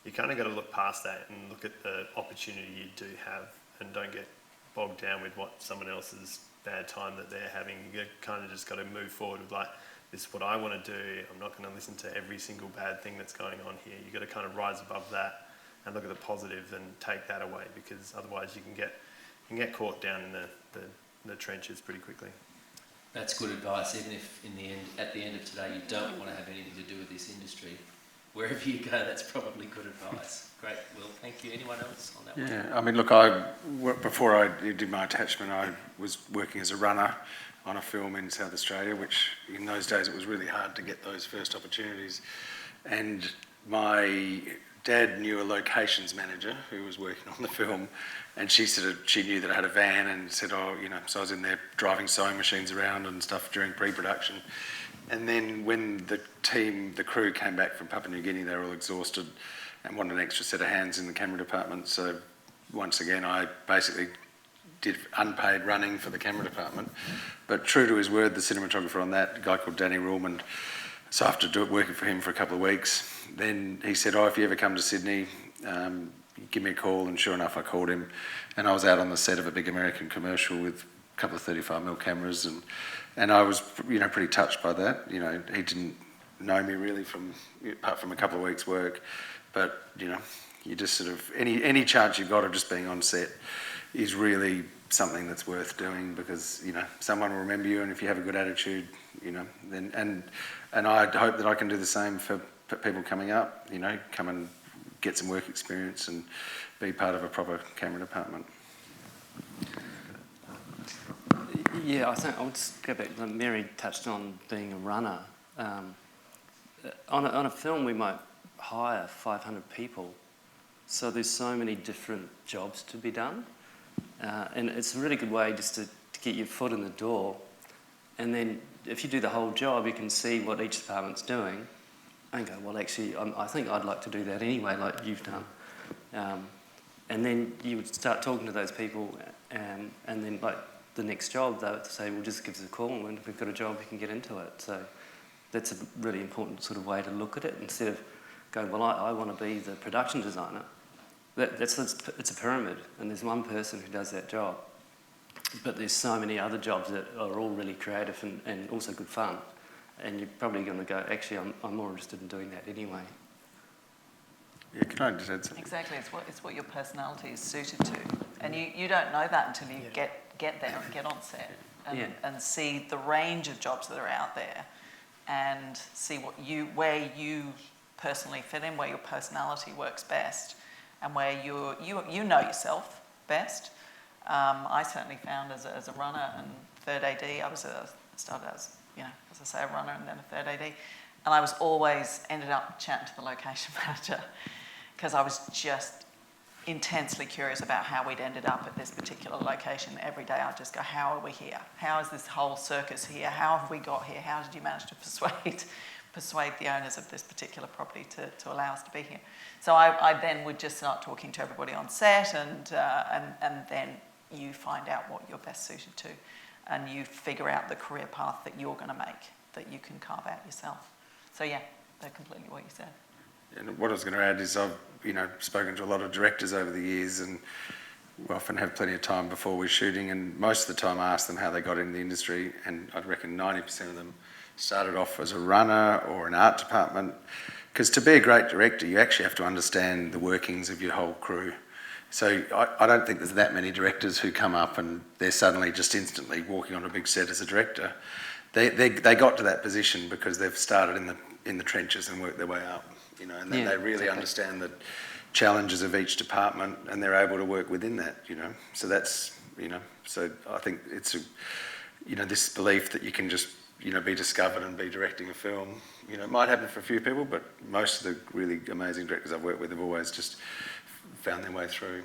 You kind of got to look past that and look at the opportunity you do have and don't get bogged down with what someone else's bad time that they're having. You kind of just got to move forward with like, this is what I want to do. I'm not going to listen to every single bad thing that's going on here. You've got to kind of rise above that and look at the positives and take that away, because otherwise you can get caught down in the trenches pretty quickly. That's good advice, even if at the end of today you don't want to have anything to do with this industry. Wherever you go, that's probably good advice. Great, Will, thank you. Anyone else on that one? Yeah, I mean, look, before I did my attachment, I was working as a runner on a film in South Australia, which in those days it was really hard to get those first opportunities. And my dad knew a locations manager who was working on the film, and she knew that I had a van and said, so I was in there driving sewing machines around and stuff during pre-production. And then when the crew came back from Papua New Guinea, they were all exhausted and wanted an extra set of hands in the camera department. So once again, I basically did unpaid running for the camera department. But true to his word, the cinematographer on that, a guy called Danny Ruhlman, so after working for him for a couple of weeks, then he said, if you ever come to Sydney, give me a call. And sure enough, I called him. And I was out on the set of a big American commercial with a couple of 35mm cameras. And I was, pretty touched by that. He didn't know me really apart from a couple of weeks' work. But, you just sort of, any chance you've got of just being on set is really something that's worth doing, because, someone will remember you, and if you have a good attitude, then, and I hope that I can do the same for people coming up, come and get some work experience and be part of a proper camera department. Yeah, I think I'll just go back. Mary touched on being a runner. On a film, we might hire 500 people, so there's so many different jobs to be done, and it's a really good way just to get your foot in the door, and then if you do the whole job, you can see what each department's doing, and go, well, actually, I think I'd like to do that anyway, like you've done, and then you would start talking to those people, and then like the next job, they would say, well, just give us a call, and if we've got a job, we can get into it. So that's a really important sort of way to look at it, instead of going, well, I want to be the production designer. It's a pyramid, and there's one person who does that job. But there's so many other jobs that are all really creative and also good fun. And you're probably going to go, actually, I'm more interested in doing that anyway. Yeah, can I just add something? Exactly, it's what your personality is suited to. And you don't know that until you get there and get on set and see the range of jobs that are out there, and see where you personally fit in, where your personality works best, and where you know yourself best. I certainly found as a runner and third AD, I started as, as I say, a runner and then a third AD, and I was always ended up chatting to the location manager, because I was just intensely curious about how we'd ended up at this particular location. Every day I'd just go, how are we here? How is this whole circus here? How have we got here? How did you manage to persuade the owners of this particular property to allow us to be here? So I then would just start talking to everybody on set, and then you find out what you're best suited to, and you figure out the career path that you're going to make, that you can carve out yourself. So yeah, they're completely what you said. And what I was going to add is I've spoken to a lot of directors over the years, and we often have plenty of time before we're shooting, and most of the time I ask them how they got into the industry, and I reckon 90% of them started off as a runner or an art department, because to be a great director you actually have to understand the workings of your whole crew. So I don't think there's that many directors who come up and they're suddenly just instantly walking on a big set as a director. They got to that position because they've started in the trenches and worked their way up, and then they really understand the challenges of each department, and they're able to work within that, So that's, so I think this belief that you can just, be discovered and be directing a film. It might happen for a few people, but most of the really amazing directors I've worked with have always just found their way through.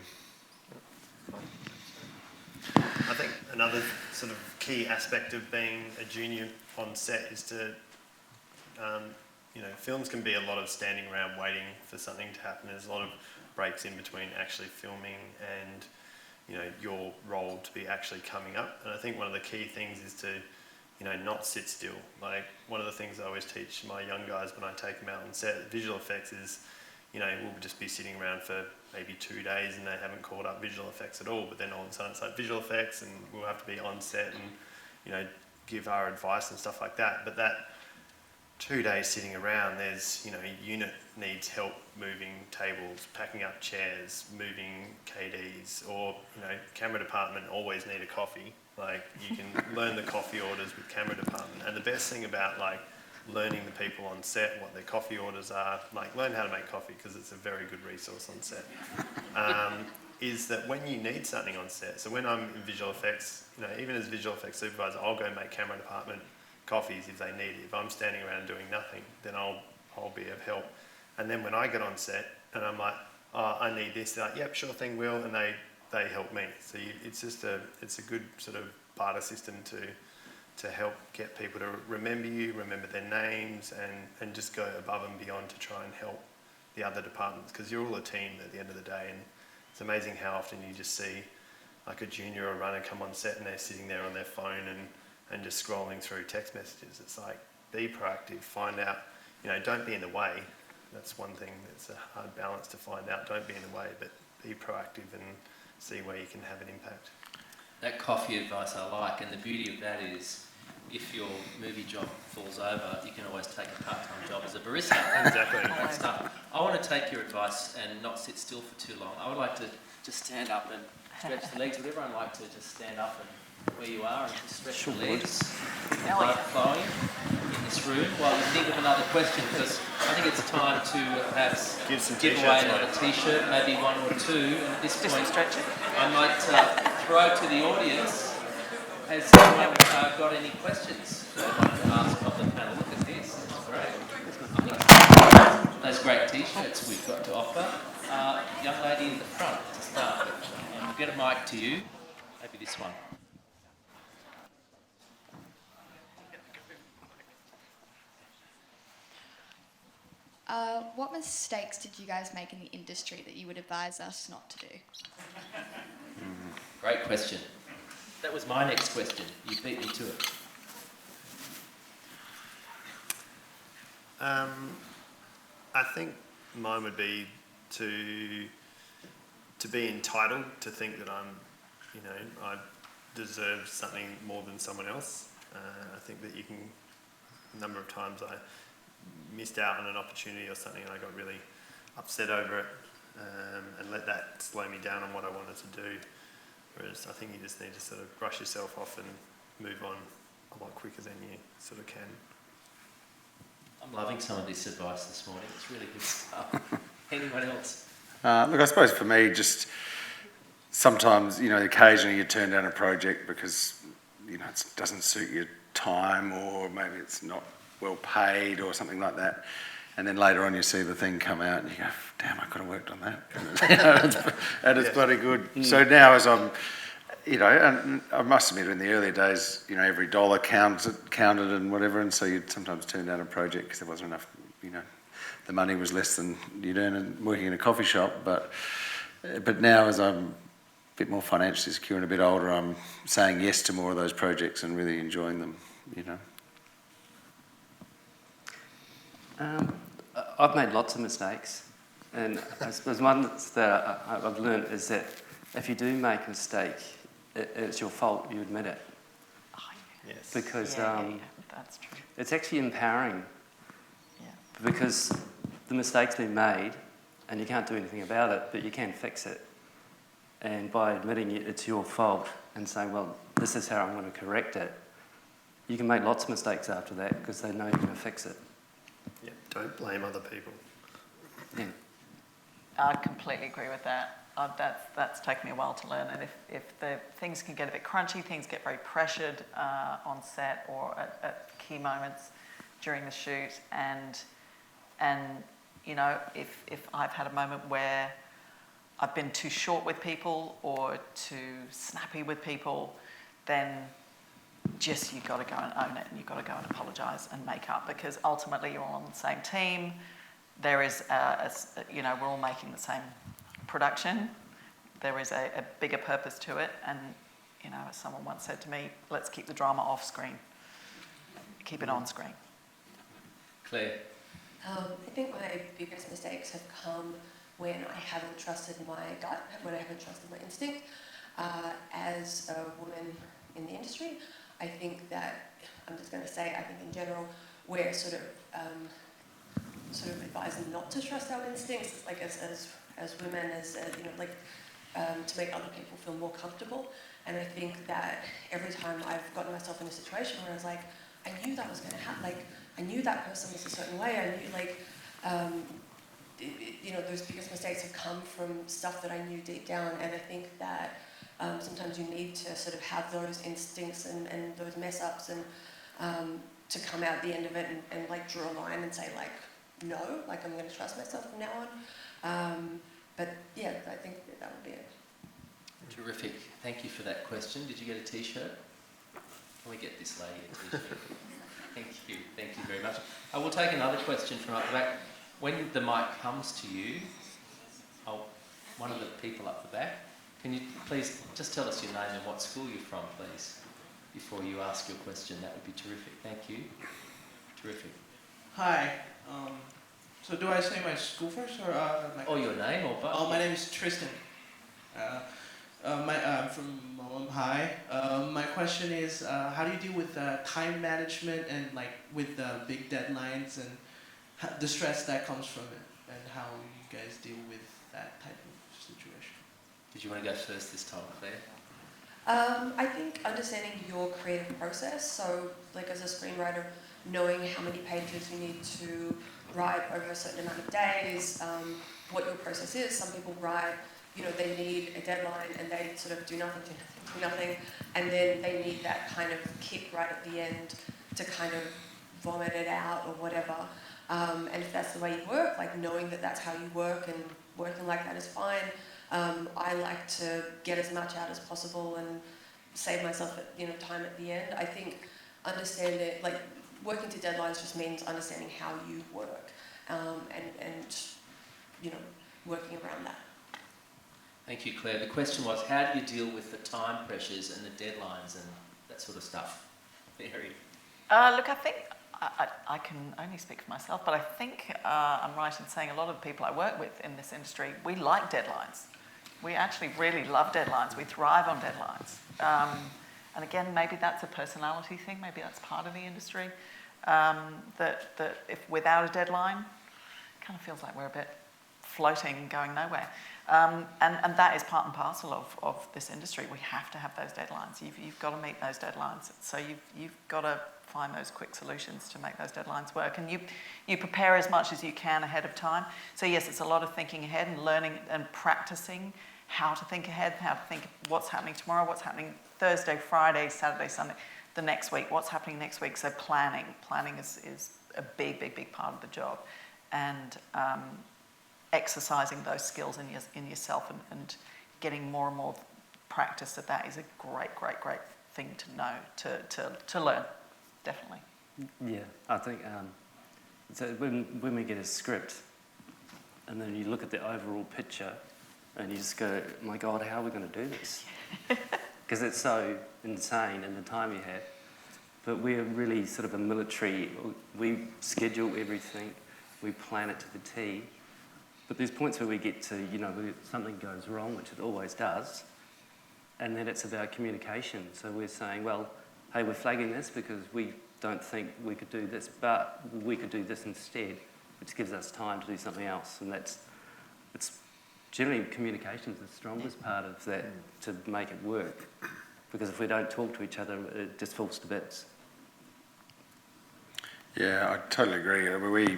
I think another sort of key aspect of being a junior on set is to, films can be a lot of standing around waiting for something to happen. There's a lot of breaks in between actually filming and, your role to be actually coming up. And I think one of the key things is to, not sit still. Like, one of the things I always teach my young guys when I take them out on set, visual effects is, we'll just be sitting around for maybe 2 days and they haven't caught up visual effects at all, but then all of a sudden it's like visual effects and we'll have to be on set and, give our advice and stuff like that. But that 2 days sitting around, there's, a unit needs help moving tables, packing up chairs, moving KDs, or, camera department always need a coffee. Like, you can learn the coffee orders with camera department. And the best thing about, learning the people on set, what their coffee orders are, learn how to make coffee because it's a very good resource on set, is that when you need something on set, so when I'm in visual effects, even as visual effects supervisor, I'll go make camera department coffees if they need it. If I'm standing around doing nothing, then I'll be of help. And then when I get on set and I'm like, oh, I need this, they're like, yep, sure thing, Will, and they help me. So it's a good sort of barter system to help get people to remember you, remember their names, and just go above and beyond to try and help the other departments, because you're all a team at the end of the day. And it's amazing how often you just see like a junior or a runner come on set and they're sitting there on their phone and just scrolling through text messages. It's like, be proactive, find out, don't be in the way. That's one thing that's a hard balance to find out. Don't be in the way, but be proactive and see where you can have an impact. That coffee advice I like, and the beauty of that is if your movie job falls over, you can always take a part-time job as a barista. Exactly. That stuff. I want to take your advice and not sit still for too long. I would like to just stand up and stretch the legs. Would everyone like to just stand up and where you are and just stretch the legs? Blood flowing in this room while you think of another question, because I think it's time to perhaps give away another t-shirt, maybe one or two. And at this point, I might throw to the audience. Has anyone got any questions they want to ask of the panel? Look at this, it's great. I think those great t-shirts we've got to offer. Young lady in the front to start with. And we'll get a mic to you. Maybe this one. What mistakes did you guys make in the industry that you would advise us not to do? Great question. That was my next question. You beat me to it. I think mine would be to be entitled to think that I deserve something more than someone else. I think that a number of times I missed out on an opportunity or something and I got really upset over it, and let that slow me down on what I wanted to do. Whereas I think you just need to sort of brush yourself off and move on a lot quicker than you sort of can. I'm loving some of this advice this morning. It's really good stuff. Anyone else? Look, I suppose for me, just sometimes, occasionally you turn down a project because, it doesn't suit your time, or maybe it's not well paid or something like that. And then later on you see the thing come out and you go, damn, I could have worked on that. And it's bloody good. So now as I'm, and I must admit in the earlier days, every dollar counted and whatever, and so you'd sometimes turn down a project because there wasn't enough, the money was less than you'd earn working in a coffee shop. But now as I'm a bit more financially secure and a bit older, I'm saying yes to more of those projects and really enjoying them, I've made lots of mistakes, and I suppose one that I've learned is that if you do make a mistake, it's your fault, you admit it. Oh, yeah. Yes. Because that's true. it's actually empowering. Yeah. Because the mistake's been made, and you can't do anything about it, but you can fix it. And by admitting it's your fault and saying, well, this is how I'm going to correct it, you can make lots of mistakes after that because they know you're going to fix it. Yeah, don't blame other people. Yeah. I completely agree with that. That's taken me a while to learn, and if the things can get a bit crunchy, things get very pressured on set or at key moments during the shoot, and you know, if I've had a moment where I've been too short with people or too snappy with people, then just you've got to go and own it, and you've got to go and apologise and make up, because ultimately you're all on the same team. There is, you know, we're all making the same production. There is a bigger purpose to it, and you know, as someone once said to me, let's keep the drama off screen, keep it on screen. Claire? I think my biggest mistakes have come when I haven't trusted my gut, when I haven't trusted my instinct. As a woman in the industry, I think that, I'm just going to say, I think in general, we're sort of advised not to trust our instincts, like as women, as you know, like to make other people feel more comfortable. And I think that every time I've gotten myself in a situation where I was like, I knew that was going to happen, like I knew that person was a certain way, I knew like, you know, those biggest mistakes have come from stuff that I knew deep down. And I think that sometimes you need to sort of have those instincts and those mess ups and to come out at the end of it and like draw a line and say like, no, like I'm going to trust myself from now on. But yeah, I think that would be it. Terrific. Thank you for that question. Did you get a T-shirt? Can we get this lady a T-shirt? Thank you. Thank you very much. I will take another question from up the back. When the mic comes to you, one of the people up the back, can you please just tell us your name and what school you're from, please, before you ask your question? That would be terrific. Thank you. Terrific. Hi. So do I say my school first or my... Or your name or both? Oh, my name is Tristan. I'm from High. My question is, how do you deal with time management and like with big deadlines and the stress that comes from it, and how you guys deal with that type of situation? Did you want to go first this time, Claire? I think understanding your creative process, so like as a screenwriter, knowing how many pages you need to write over a certain amount of days, what your process is. Some people write, you know, they need a deadline and they sort of do nothing, and then they need that kind of kick right at the end to kind of vomit it out or whatever. And if that's the way you work, like knowing that that's how you work and working like that is fine. I like to get as much out as possible and save myself, time at the end. I think understanding, like working to deadlines just means understanding how you work, and working around that. Thank you, Claire. The question was, how do you deal with the time pressures and the deadlines and that sort of stuff? Mary? Look, I think I can only speak for myself, but I think I'm right in saying a lot of the people I work with in this industry, we like deadlines. We actually really love deadlines. We thrive on deadlines. And again, maybe that's a personality thing. Maybe that's part of the industry. That if without a deadline, it kind of feels like we're a bit floating, going nowhere. And that is part and parcel of this industry. We have to have those deadlines. You've got to meet those deadlines. So you've got to find those quick solutions to make those deadlines work. And you prepare as much as you can ahead of time. So yes, it's a lot of thinking ahead and learning and practicing how to think ahead, how to think what's happening tomorrow, what's happening Thursday, Friday, Saturday, Sunday, the next week, what's happening next week. So planning is a big part of the job. And exercising those skills in yourself and getting more and more practice at that is a great thing to know, to learn, definitely. Yeah, I think so when we get a script and then you look at the overall picture and you just go, my God, how are we going to do this? Because it's so insane in the time you have. But we're really sort of a military, we schedule everything, we plan it to the T. But there's points where we get to, where something goes wrong, which it always does, and then it's about communication. So we're saying, well, hey, we're flagging this because we don't think we could do this, but we could do this instead, which gives us time to do something else. And it's generally communication is the strongest part of that to make it work. Because if we don't talk to each other, it just falls to bits. Yeah, I totally agree.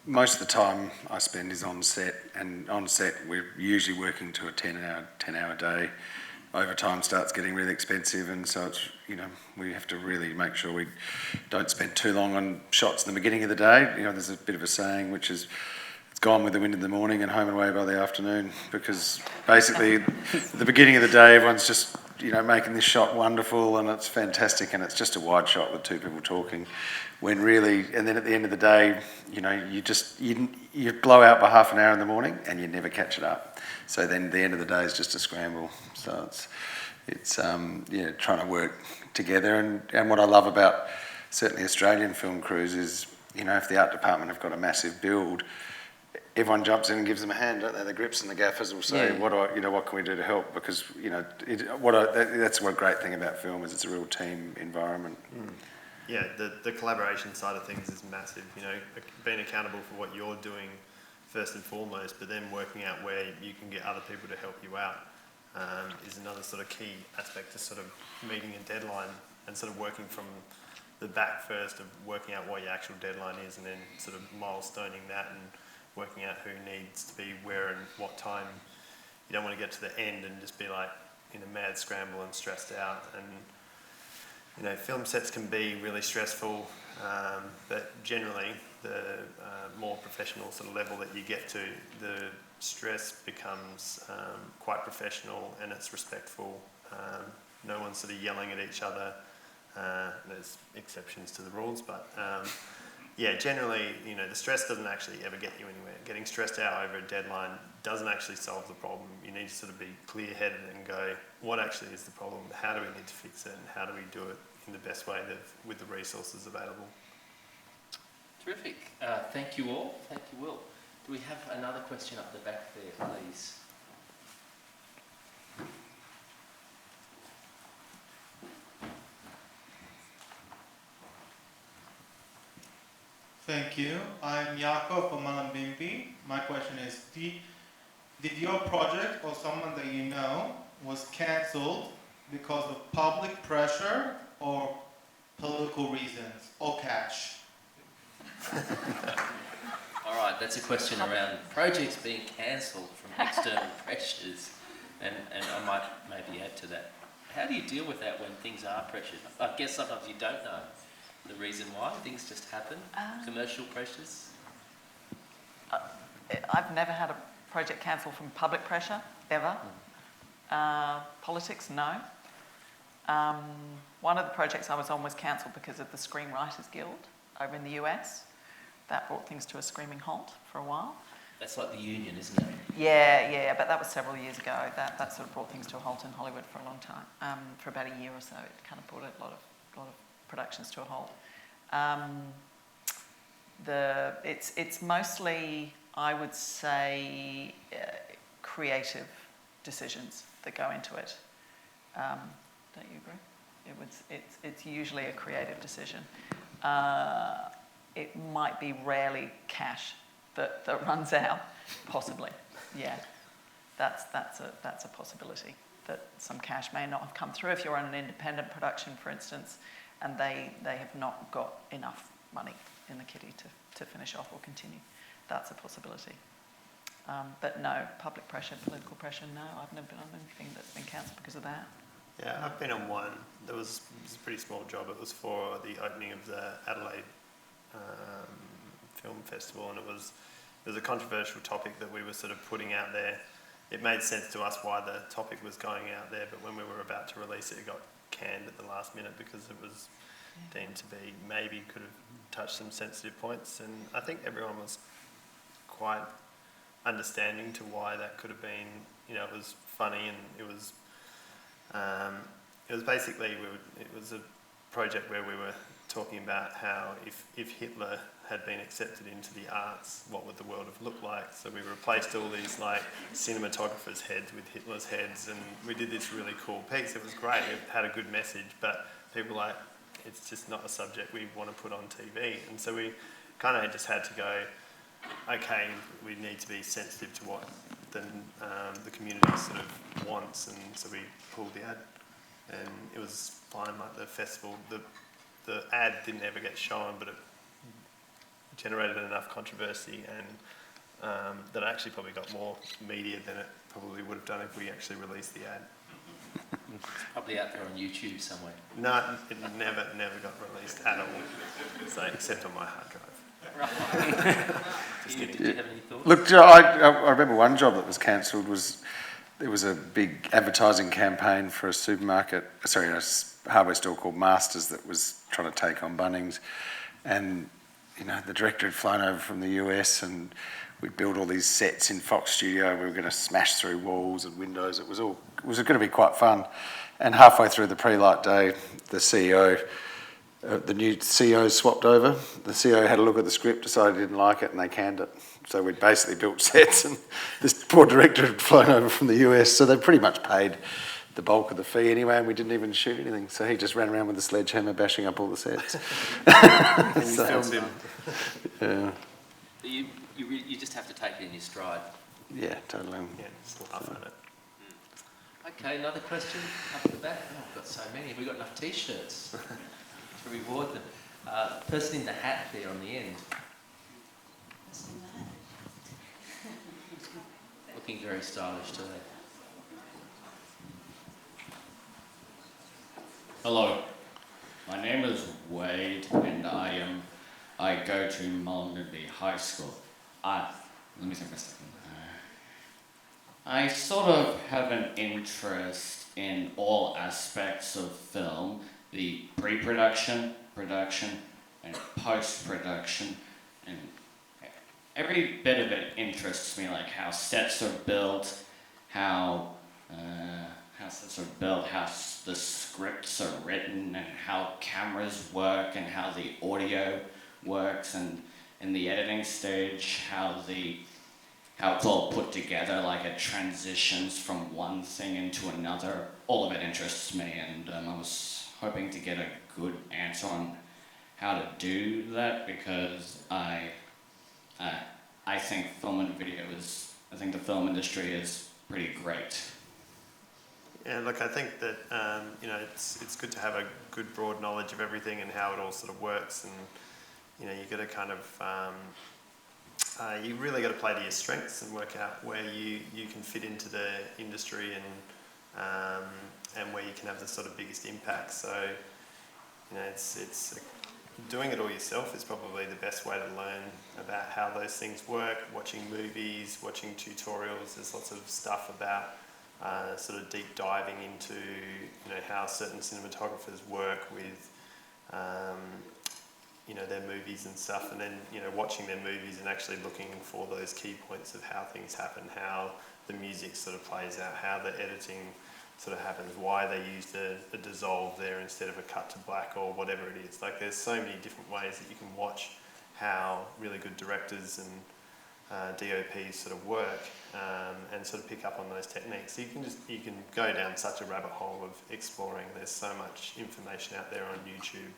most of the time I spend is on set, and on set we're usually working to a 10-hour day. Overtime starts getting really expensive, and so it's, you know, we have to really make sure we don't spend too long on shots in the beginning of the day. You know, there's a bit of a saying which is, it's gone with the wind in the morning and home and away by the afternoon, because basically at the beginning of the day everyone's just, you know, making this shot wonderful and it's fantastic, and it's just a wide shot with two people talking, when really, and then at the end of the day, you know, you blow out by half an hour in the morning and you never catch it up. So then the end of the day is just a scramble. So it's trying to work together. And what I love about certainly Australian film crews is, you know, if the art department have got a massive build, everyone jumps in and gives them a hand, don't they? The grips and the gaffers will say, what can we do to help? Because, you know, that's one great thing about film, is it's a real team environment. Yeah, the collaboration side of things is massive. You know, being accountable for what you're doing first and foremost, but then working out where you can get other people to help you out is another sort of key aspect to sort of meeting a deadline, and sort of working from the back first of working out what your actual deadline is, and then sort of milestoning that and working out who needs to be where and what time. You don't want to get to the end and just be like in a mad scramble and stressed out. And you know, film sets can be really stressful, but generally the more professional sort of level that you get to, the stress becomes quite professional and it's respectful. No one's sort of yelling at each other. There's exceptions to the rules, but yeah, generally, you know, the stress doesn't actually ever get you anywhere. Getting stressed out over a deadline doesn't actually solve the problem. You need to sort of be clear-headed and go, what actually is the problem? How do we need to fix it? And how do we do it in the best way with the resources available? Terrific. Thank you all. Thank you, Will. Do we have another question up the back there, please? Thank you. I'm Jakob from Malambimbi. My question is, did your project or someone that you know was cancelled because of public pressure or political reasons or cash? All right, that's a question around projects being cancelled from external pressures, and I might maybe add to that. How do you deal with that when things are pressured? I guess sometimes you don't know the reason why, things just happen, commercial pressures. I've never had a project cancelled from public pressure, ever. Politics, no. One of the projects I was on was cancelled because of the Screenwriters Guild over in the US. That brought things to a screaming halt for a while. That's like the union, isn't it? Yeah, but that was several years ago. That sort of brought things to a halt in Hollywood for a long time. For about a year or so, it kind of brought a lot of productions to a halt. It's mostly, I would say, creative decisions that go into it. Don't you agree? It's usually a creative decision. It might be rarely cash that runs out, possibly. Yeah, that's a possibility, that some cash may not have come through if you're on an independent production, for instance, and they have not got enough money in the kitty to finish off or continue. That's a possibility. But no, public pressure, political pressure, no. I've never been on anything that's been cancelled because of that. Yeah, I've been on one. It was a pretty small job. It was for the opening of the Adelaide Film Festival, and it was a controversial topic that we were sort of putting out there. It made sense to us why the topic was going out there, but when we were about to release it, it got canned at the last minute because it was deemed to be, maybe could have touched some sensitive points, and I think everyone was quite understanding to why that could have been. You know, it was funny, and it was basically it was a project where we were talking about how if Hitler had been accepted into the arts, what would the world have looked like? So we replaced all these like cinematographers' heads with Hitler's heads, and we did this really cool piece. It was great. It had a good message, but people were like, it's just not a subject we want to put on TV. And so we kind of just had to go, okay, we need to be sensitive to what the community sort of wants, and so we pulled the ad, and it was fine. Like the festival, the ad didn't ever get shown, but it generated enough controversy and that it actually probably got more media than it probably would have done if we actually released the ad. It's probably out there on YouTube somewhere. No, it never got released at all, so, except on my hard drive. Did you have any thoughts? Look, I remember one job that was cancelled was there was a big advertising campaign for a hardware store called Masters that was trying to take on Bunnings, and the director had flown over from the US and we'd built all these sets in Fox Studio. We were going to smash through walls and windows. It was going to be quite fun. And halfway through the pre-light day, the new CEO swapped over. The CEO had a look at the script, decided he didn't like it, and they canned it. So we'd basically built sets, and this poor director had flown over from the US, so they pretty much paid the bulk of the fee anyway, and we didn't even shoot anything. So he just ran around with a sledgehammer bashing up all the sets. And you filmed him. Yeah. You just have to take it in your stride. Yeah, totally. Yeah, just laugh at it. Okay, another question up at the back. Oh, we've got so many. Have we got enough T-shirts to reward them? Person in the hat there on the end. Looking very stylish today. Hello, my name is Wade, and I go to Mullumbimby High School. Let me think a second. I sort of have an interest in all aspects of film, the pre-production, production, and post-production, and every bit of it interests me, like how sets are built, how the scripts are written, and how cameras work, and how the audio works, and in the editing stage, how it's all put together, like it transitions from one thing into another. All of it interests me, and I was hoping to get a good answer on how to do that, because I think the film industry is pretty great. Yeah, look, I think that it's good to have a good broad knowledge of everything and how it all sort of works, and you got to kind of you really got to play to your strengths and work out where you can fit into the industry and where you can have the sort of biggest impact. So it's doing it all yourself is probably the best way to learn about how those things work. Watching movies, watching tutorials. There's lots of stuff about sort of deep diving into how certain cinematographers work with their movies and stuff, and then watching their movies and actually looking for those key points of how things happen, how the music sort of plays out, how the editing sort of happens, why they used a dissolve there instead of a cut to black or whatever it is. Like, there's so many different ways that you can watch how really good directors and DOPs sort of work and sort of pick up on those techniques. So you can go down such a rabbit hole of exploring. There's so much information out there on YouTube.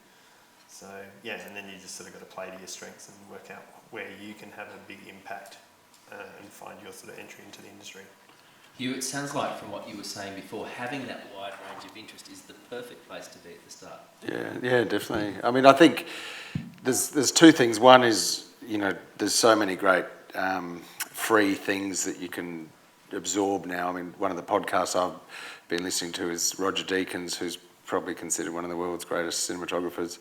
So yeah, and then you just sort of got to play to your strengths and work out where you can have a big impact and find your sort of entry into the industry. Hugh, it sounds like from what you were saying before, having that wide range of interest is the perfect place to be at the start. Yeah, definitely. I mean, I think there's two things. One is, there's so many great free things that you can absorb now. I mean, one of the podcasts I've been listening to is Roger Deakins, who's probably considered one of the world's greatest cinematographers.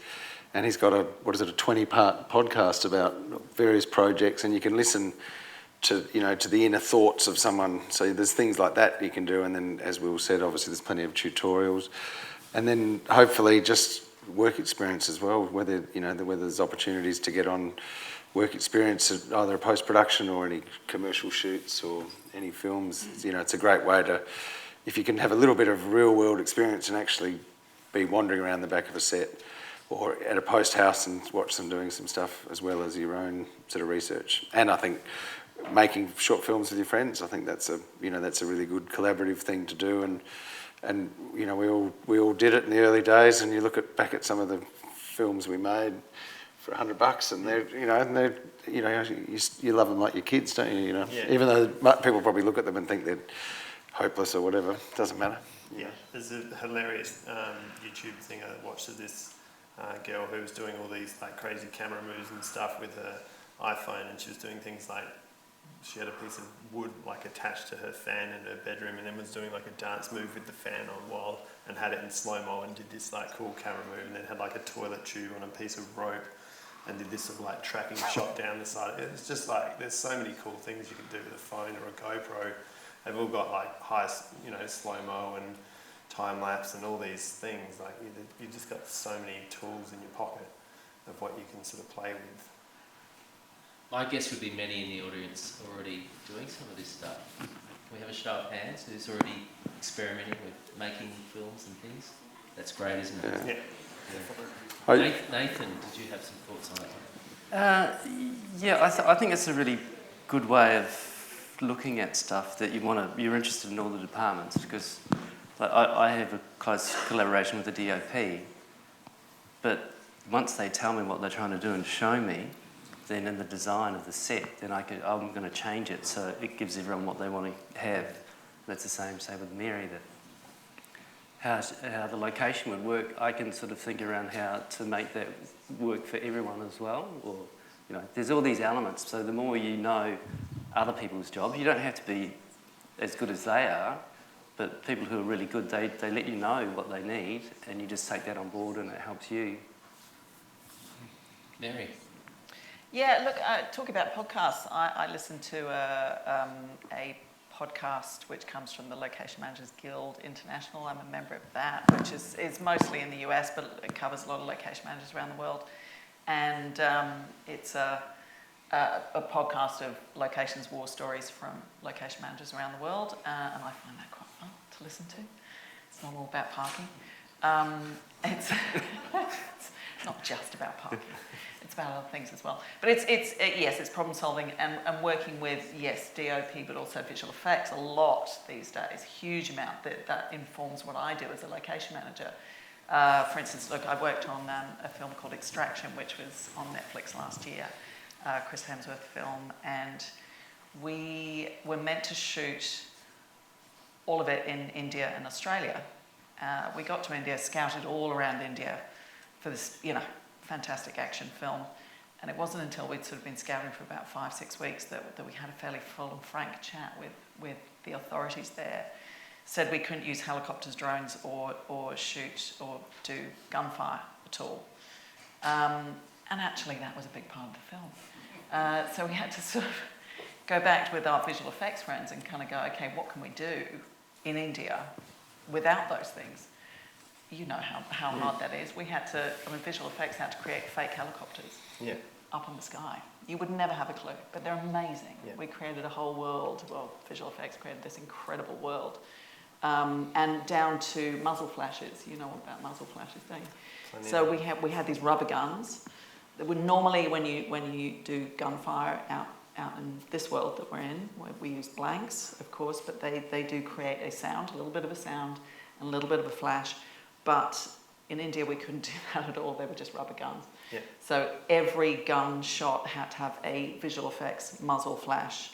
And he's got a 20-part podcast about various projects, and you can listen to the inner thoughts of someone. So there's things like that you can do, and then, as Will said, obviously there's plenty of tutorials, and then hopefully just work experience as well. Whether there's opportunities to get on work experience at either a post-production or any commercial shoots or any films. It's a great way to, if you can have a little bit of real-world experience and actually be wandering around the back of a set or at a post house and watch them doing some stuff as well as your own sort of research. And I think making short films with your friends, I think that's a really good collaborative thing to do. And we all did it in the early days, and you look back at some of the films we made for $100, and you love them like your kids, don't you? Yeah. Even though people probably look at them and think they're hopeless or whatever, doesn't matter. Yeah, there's a hilarious YouTube thing I watched of this girl who was doing all these like crazy camera moves and stuff with her iPhone, and she was doing things like she had a piece of wood like attached to her fan in her bedroom, and then was doing like a dance move with the fan on while, and had it in slow-mo, and did this like cool camera move, and then had like a toilet tube on a piece of rope and did this sort of like tracking shot down the side. It's just like there's so many cool things you can do with a phone or a GoPro. They've all got like high, slow-mo and time lapse and all these things. Like you just got so many tools in your pocket of what you can sort of play with. My guess would be many in the audience already doing some of this stuff. Can we have a show of hands who's already experimenting with making films and things? That's great, isn't it? Yeah. Nathan, did you have some thoughts on that? I think it's a really good way of looking at stuff that you're interested in all the departments, because I have a close collaboration with the DOP, but once they tell me what they're trying to do and show me, then in the design of the set, then I'm going to change it so it gives everyone what they want to have. That's the same, say with Mary, that how the location would work. I can sort of think around how to make that work for everyone as well. Or, there's all these elements. So the more you know other people's jobs, you don't have to be as good as they are, but people who are really good, they let you know what they need, and you just take that on board, and it helps you. Mary? Yeah, look, talking about podcasts, I listen to a podcast which comes from the Location Managers Guild International. I'm a member of that, which is mostly in the US, but it covers a lot of location managers around the world. And it's a podcast of locations, war stories from location managers around the world, and I find that quite fun to listen to. It's not all about parking. It's not just about parking. It's about other things as well. But it's problem solving and working with, DOP, but also visual effects a lot these days. Huge amount that informs what I do as a location manager. For instance, look, I worked on a film called Extraction, which was on Netflix last year, Chris Hemsworth film, and we were meant to shoot all of it in India and Australia. We got to India, scouted all around India for this, fantastic action film, and it wasn't until we'd sort of been scouting for about 5-6 weeks that we had a fairly full and frank chat with the authorities there. Said we couldn't use helicopters, drones, or shoot or do gunfire at all. And actually that was a big part of the film. So we had to sort of go back with our visual effects friends and kind of go, okay, what can we do in India without those things? You know how hard that is. We had to, visual effects had to create fake helicopters up in the sky. You would never have a clue, but they're amazing. Yeah. We created a whole world. Well, visual effects created this incredible world. And down to muzzle flashes. You know all about muzzle flashes, don't you? So we had these rubber guns that would normally, when you do gunfire out in this world that we're in, where we use blanks, of course, but they do create a sound, a little bit of a sound, and a little bit of a flash. But in India, we couldn't do that at all. They were just rubber guns. Yeah. So every gun shot had to have a visual effects muzzle flash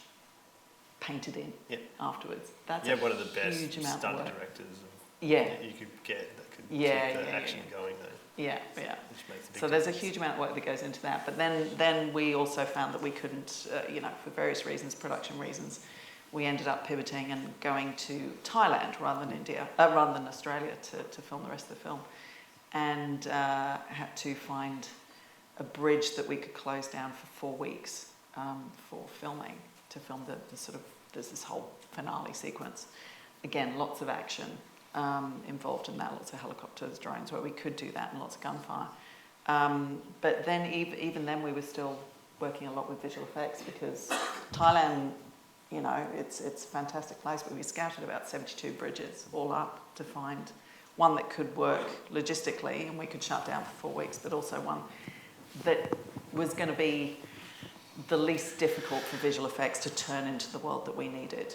painted in afterwards. That's one of the best stunt directors you could get that could keep the action going though. Yeah. Which makes a big so there's a huge amount of work that goes into that. But then we also found that we couldn't, for various reasons, production reasons, we ended up pivoting and going to Thailand rather than Australia to film the rest of the film, and had to find a bridge that we could close down for 4 weeks for filming, to film there's this whole finale sequence. Again, lots of action involved in that, lots of helicopters, drones, where we could do that, and lots of gunfire. But then even then we were still working a lot with visual effects, because Thailand, it's a fantastic place, but we scouted about 72 bridges all up to find one that could work logistically and we could shut down for 4 weeks, but also one that was going to be the least difficult for visual effects to turn into the world that we needed.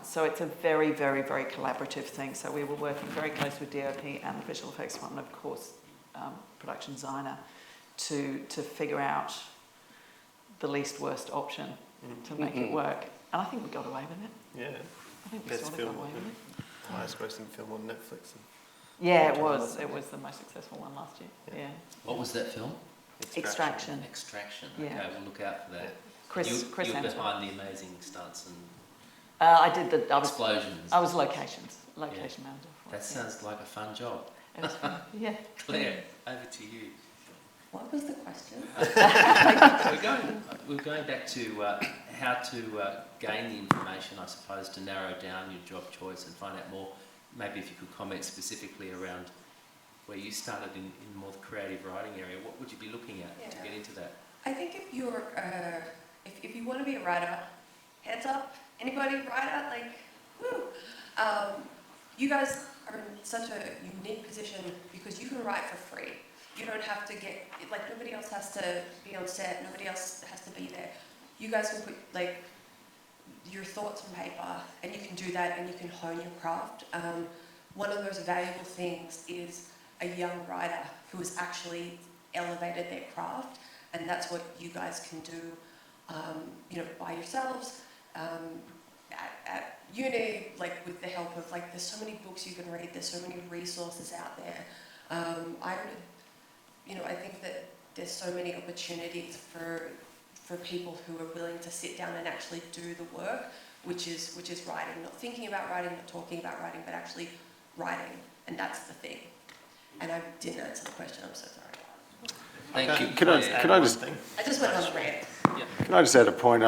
So it's a very, very, very collaborative thing. So we were working very close with DOP and the visual effects one, and of course, production designer, to figure out the least worst option to make it work. And I think we got away with it. Yeah. I think we Best sort of film, got away with it. highest grossing film on Netflix. Yeah, it was. It was the most successful one last year. Yeah. What was that film? Extraction. Extraction. Yeah. Okay, we'll look out for that. Chris You're Hemsworth. behind the amazing stunts and I did the explosions. I was location manager. For That it, sounds like a fun job. It was fun. Yeah. Claire, over to you. What was the question? We're going back to how to gain the information, I suppose, to narrow down your job choice and find out more. Maybe if you could comment specifically around where you started in more the creative writing area, what would you be looking at to get into that? I think if you're, if you want to be a writer, hands up, anybody writer, like, woo! You guys are in such a unique position because you can write for free. You don't have to get, like, nobody else has to be on set, nobody else has to be there. You guys can put, like, your thoughts on paper, and you can do that, and you can hone your craft. One of the most valuable things is a young writer who has actually elevated their craft, and that's what you guys can do, by yourselves, at uni, like, with the help of, like, there's so many books you can read, there's so many resources out there. I think that there's so many opportunities for people who are willing to sit down and actually do the work, which is writing, not thinking about writing, not talking about writing, but actually writing, and that's the thing. And I didn't answer the question, I'm so sorry. Thank you. Can I just I just went on a rant. Can I just add a point?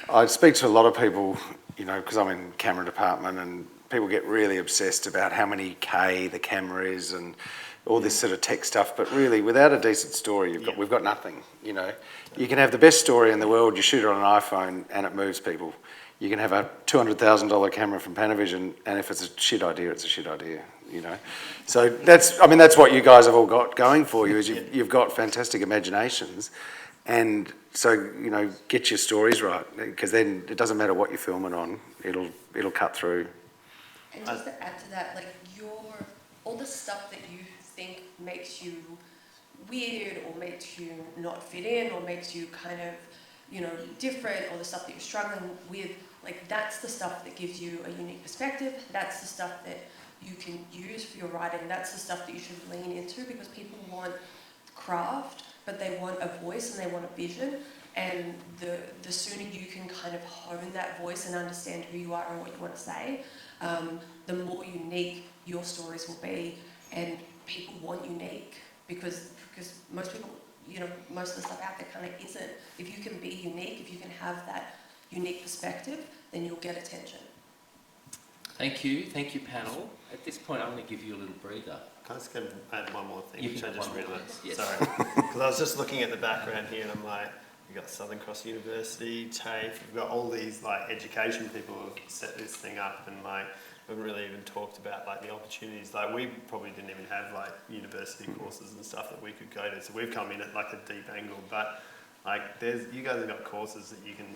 I speak to a lot of people, because I'm in camera department, and people get really obsessed about how many K the camera is and all this sort of tech stuff. But really, without a decent story, we've got nothing. You can have the best story in the world, you shoot it on an iPhone, and it moves people. You can have a $200,000 camera from Panavision, and if it's a shit idea, it's a shit idea. So that's what you guys have all got going for you, is you've got fantastic imaginations. And so, get your stories right, because then it doesn't matter what you're filming on, it'll cut through. And just to add to that, like, all the stuff that you think makes you weird or makes you not fit in or makes you kind of, different, or the stuff that you're struggling with, like, that's the stuff that gives you a unique perspective. That's the stuff that you can use for your writing. That's the stuff that you should lean into, because people want craft, but they want a voice and they want a vision. And the sooner you can kind of hone that voice and understand who you are and what you want to say, the more unique your stories will be. And people want unique because most people, most of the stuff out there kind of isn't. If you can be unique, if you can have that unique perspective, then you'll get attention. Thank you, panel. At this point, I'm going to give you a little breather. Can I just add one more thing, which I just realised? Yes. Sorry. Because I was just looking at the background here, and I'm like, we've got Southern Cross University, TAFE, we've got all these, like, education people who have set this thing up, and, like, we haven't really even talked about, like, the opportunities. Like, we probably didn't even have, like, university courses and stuff that we could go to, so we've come in at, like, a deep angle. But, like, you guys have got courses that you can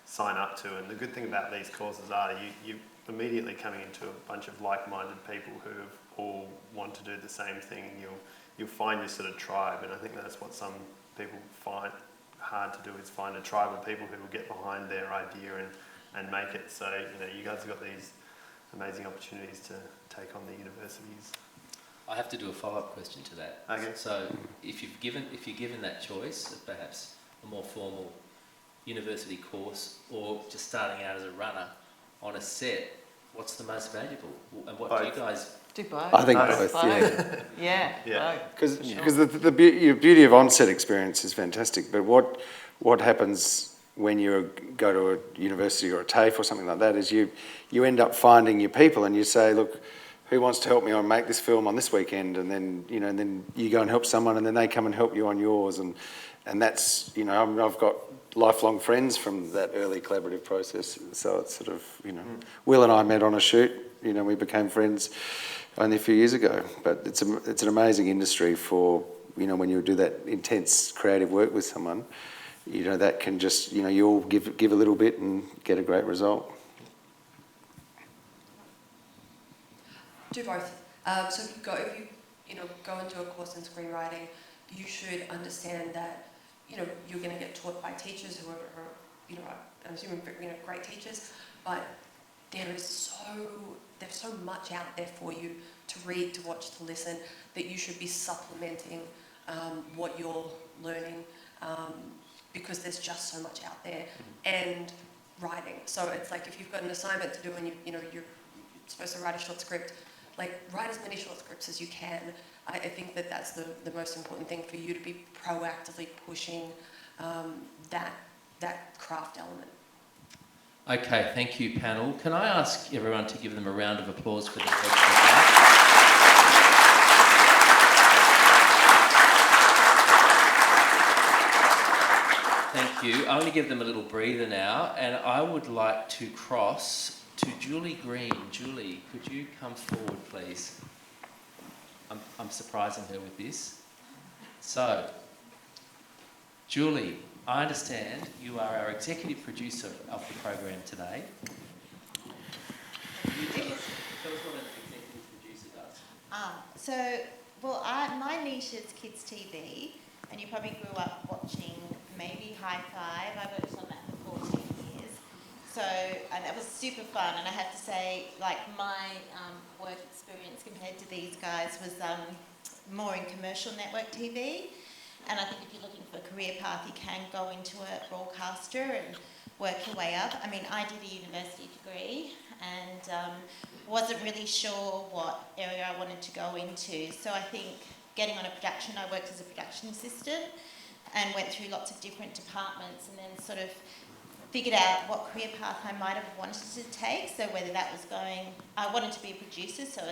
sign up to, and the good thing about these courses are you immediately coming into a bunch of like-minded people who all want to do the same thing, and you'll find your sort of tribe. And I think that's what some people find hard to do, is find a tribe of people who will get behind their idea and make it. So, you guys have got these amazing opportunities to take on the universities. I have to do a follow-up question to that. Okay. So if you're given that choice of perhaps a more formal university course or just starting out as a runner on a set, what's the most valuable? And what do you guys do? Both. I think both. Yeah. Because the beauty of on-set experience is fantastic, but what happens when you go to a university or a TAFE or something like that is you end up finding your people, and you say, look, who wants to help me make this film on this weekend? And then then you go and help someone, and then they come and help you on yours, and that's I've got lifelong friends from that early collaborative process. So it's sort of Will and I met on a shoot. We became friends only a few years ago. But it's an amazing industry for when you do that intense creative work with someone. That can just you all give a little bit and get a great result. Do both. So if you go into a course in screenwriting, you should understand that you're going to get taught by teachers who are I'm assuming great teachers, but there is so there's so much out there for you to read, to watch, to listen, that you should be supplementing what you're learning, because there's just so much out there. And writing. So it's like if you've got an assignment to do and you're supposed to write a short script, like write as many short scripts as you can. I think that's the most important thing for you, to be proactively pushing that craft element. Okay, thank you, panel. Can I ask everyone to give them a round of applause for their work so far? Thank you. I'm going to give them a little breather now, and I would like to cross to Julie Green. Julie, could you come forward, please? I'm surprising her with this. So, Julie, I understand you are our executive producer of the program today. Can you tell us what an executive producer does? My niche is kids TV, and you probably grew up watching maybe High Five. I worked on that for 14 years. So, and that was super fun. And I have to say, like, my work experience compared to these guys was more in commercial network TV. And I think if you're looking for a career path, you can go into a broadcaster and work your way up. I mean, I did a university degree and wasn't really sure what area I wanted to go into. So I think getting on a production, I worked as a production assistant and went through lots of different departments and then sort of figured out what career path I might have wanted to take. So whether that was I wanted to be a producer, so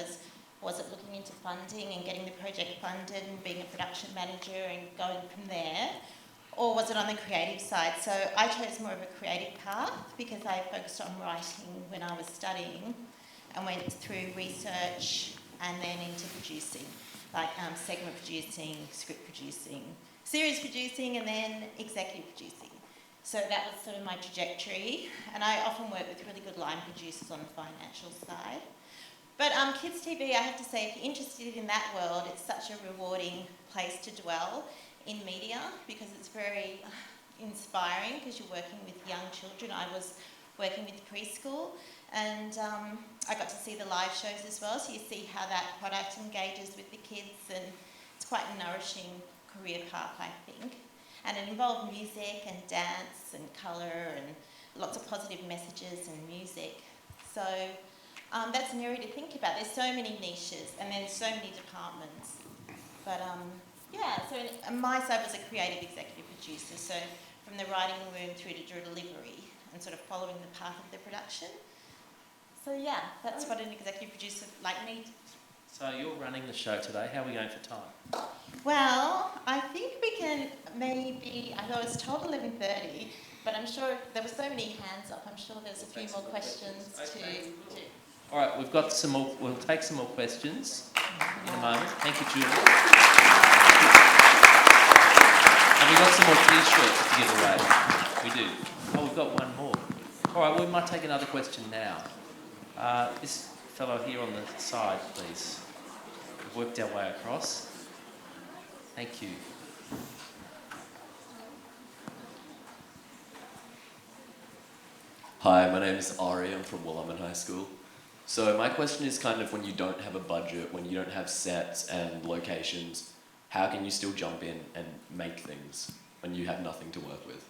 was it looking into funding and getting the project funded and being a production manager and going from there? Or was it on the creative side? So I chose more of a creative path because I focused on writing when I was studying and went through research and then into producing, like segment producing, script producing, series producing, and then executive producing. So that was sort of my trajectory. And I often work with really good line producers on the financial side. But kids TV, I have to say, if you're interested in that world, it's such a rewarding place to dwell in media because it's very inspiring because you're working with young children. I was working with preschool and I got to see the live shows as well, so you see how that product engages with the kids, and it's quite a nourishing career path, I think. And it involved music and dance and colour and lots of positive messages and music. So that's an area to think about. There's so many niches and then so many departments. But so my side was a creative executive producer, so from the writing room through to delivery and sort of following the path of the production. So yeah, that's what an executive producer like me. So you're running the show today. How are we going for time? Well, I think we can maybe, I was told 11:30, but I'm sure there were so many hands up, I'm sure there's a few more questions to do. All right, we've got some more, we'll take some more questions in a moment. Thank you, Julie. And we've got some more t-shirts to give away. We do. Oh, we've got one more. All right, we might take another question now. This fellow here on the side, please. We've worked our way across. Thank you. Hi, my name is Ari. I'm from Wollongong High School. So my question is kind of when you don't have a budget, when you don't have sets and locations, how can you still jump in and make things when you have nothing to work with?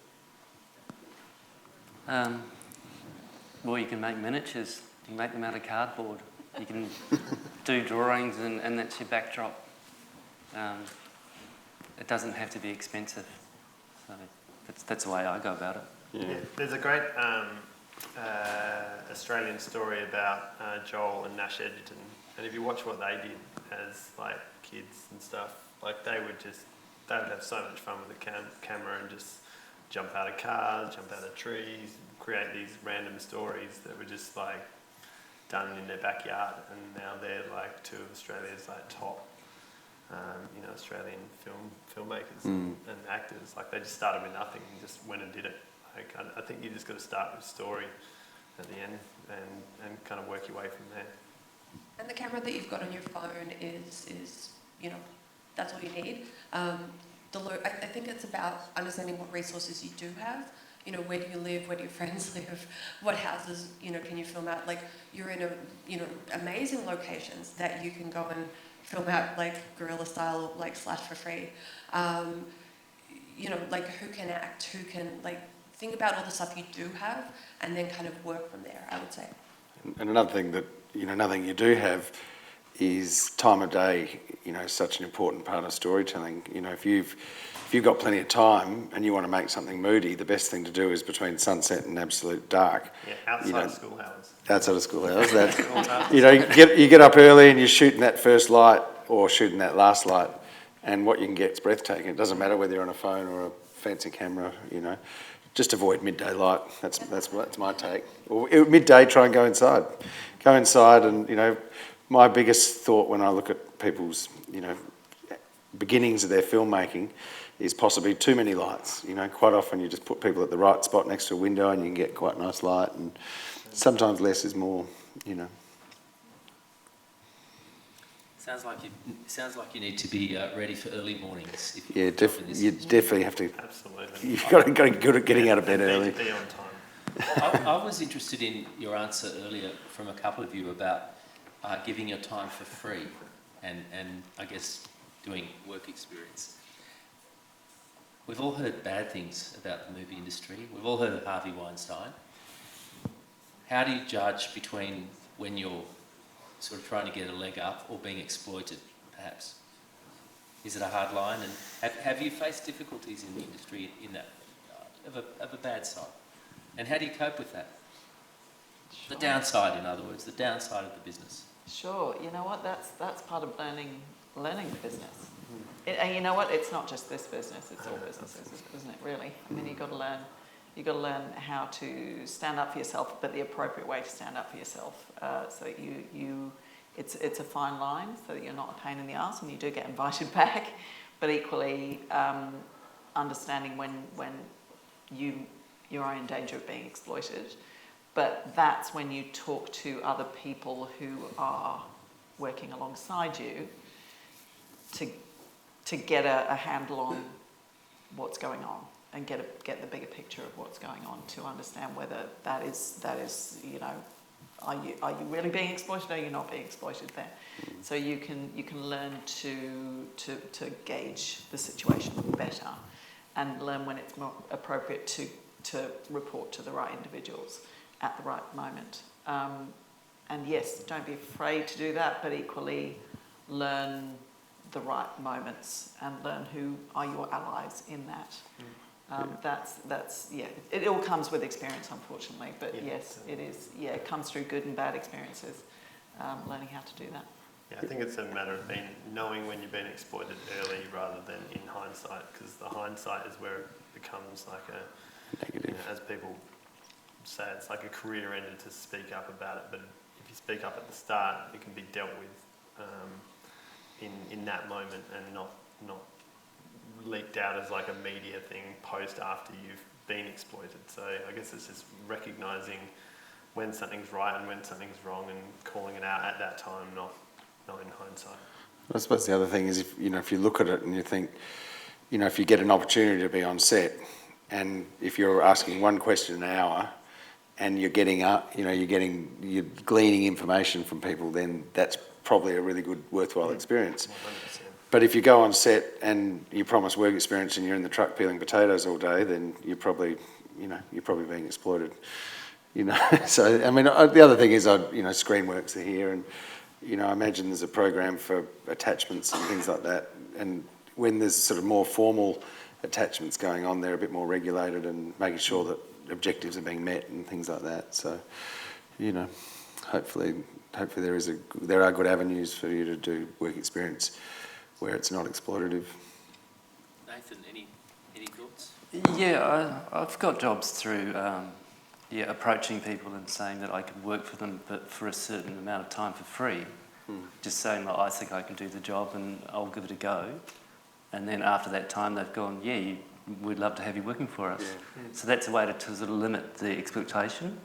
Well, you can make miniatures. You can make them out of cardboard. You can do drawings and that's your backdrop. It doesn't have to be expensive. So that's the way I go about it. Yeah. There's a great Australian story about Joel and Nash Edgerton, and if you watch what they did as like kids and stuff, like they would have so much fun with the camera and just jump out of cars, jump out of trees, create these random stories that were just like done in their backyard, and now they're like two of Australia's like top Australian filmmakers and actors. Like they just started with nothing and just went and did it. Like I think you just got to start with story at the end and kind of work your way from there. And the camera that you've got on your phone is that's all you need. I think it's about understanding what resources you do have. you know, where do you live, where do your friends live, what houses, you know, can you film out? Like, you're in a, you know, amazing locations that you can go and film out, like, guerrilla style, like, slash for free. You know, like, who can act, who can, like, think about all the stuff you do have, and then kind of work from there, I would say. And another thing that, another thing you do have is time of day, such an important part of storytelling. If you've got plenty of time and you want to make something moody, the best thing to do is between sunset and absolute dark. Yeah, outside of school hours. Outside of school hours. You get up early and you're shooting that first light or shooting that last light, and what you can get is breathtaking. It doesn't matter whether you're on a phone or a fancy camera, Just avoid midday light. That's my take. Or midday, try and go inside. Go inside, and my biggest thought when I look at people's beginnings of their filmmaking is possibly too many lights. Quite often you just put people at the right spot next to a window, and you can get quite nice light. And sometimes less is more. Sounds like you need to be ready for early mornings. If You definitely have to. Absolutely. You've got to get good at getting out of bed early. Be on time. I was interested in your answer earlier from a couple of you about giving your time for free and I guess doing work experience. We've all heard bad things about the movie industry. We've all heard of Harvey Weinstein. How do you judge between when you're sort of trying to get a leg up or being exploited, perhaps? Is it a hard line? And have you faced difficulties in the industry in that, of a bad side? And how do you cope with that? Sure. The downside, in other words, the downside of the business. Sure. You know what? That's part of learning the business. And you know what? It's not just this business. It's all businesses, isn't it? Really. I mean, you've got to learn how to stand up for yourself, but the appropriate way to stand up for yourself. So it's a fine line, so that you're not a pain in the arse, and you do get invited back. But equally, understanding when you're in danger of being exploited. But that's when you talk to other people who are working alongside you to get a handle on what's going on and get the bigger picture of what's going on, to understand whether that is are you really being exploited, or are you not being exploited there? So you can learn to gauge the situation better, and learn when it's more appropriate to report to the right individuals at the right moment. And yes, don't be afraid to do that, but equally learn the right moments and learn who are your allies in that. That's it all comes with experience, unfortunately, but yes, it is. Yeah, it comes through good and bad experiences, learning how to do that. Yeah, I think it's a matter of knowing when you've been exploited early rather than in hindsight, because the hindsight is where it becomes like a negative. As people say, it's like a career ender to speak up about it, but if you speak up at the start, it can be dealt with in that moment and not leaked out as like a media thing post after you've been exploited. So I guess it's just recognising when something's right and when something's wrong and calling it out at that time, not in hindsight. I suppose the other thing is if you look at it and you think, if you get an opportunity to be on set, and if you're asking one question an hour and you're you're gleaning information from people, then that's probably a really good, worthwhile experience. 100%. But if you go on set and you promise work experience and you're in the truck peeling potatoes all day, then you're probably being exploited. So I mean, the other thing is, Screenworks are here, and I imagine there's a program for attachments and things like that. And when there's sort of more formal attachments going on, they're a bit more regulated and making sure that objectives are being met and things like that. So, hopefully there are good avenues for you to do work experience where it's not exploitative. Nathan, any thoughts? Yeah, I've got jobs through approaching people and saying that I could work for them, but for a certain amount of time for free. Just saying that I think I can do the job and I'll give it a go. And then after that time, they've gone, we'd love to have you working for us. Yeah. So that's a way to sort of limit the exploitation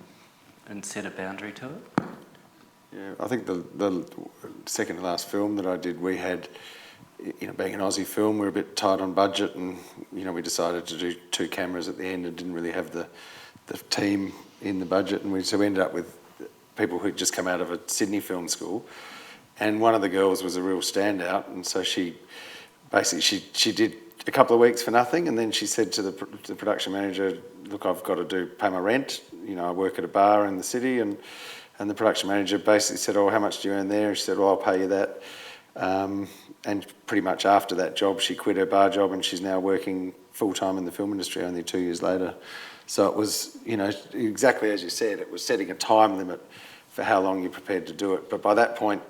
and set a boundary to it. Yeah, I think the second to last film that I did, we had being an Aussie film, we're a bit tight on budget, and we decided to do 2 cameras at the end and didn't really have the team in the budget, and so we ended up with people who'd just come out of a Sydney film school, and one of the girls was a real standout, and so she did a couple of weeks for nothing, and then she said to the production manager, look, I've got to pay my rent, I work at a bar in the city, and the production manager basically said, oh, how much do you earn there? And she said, well, I'll pay you that. And pretty much after that job, she quit her bar job, and she's now working full-time in the film industry only 2 years later. So it was, exactly as you said, it was setting a time limit for how long you're prepared to do it. But by that point,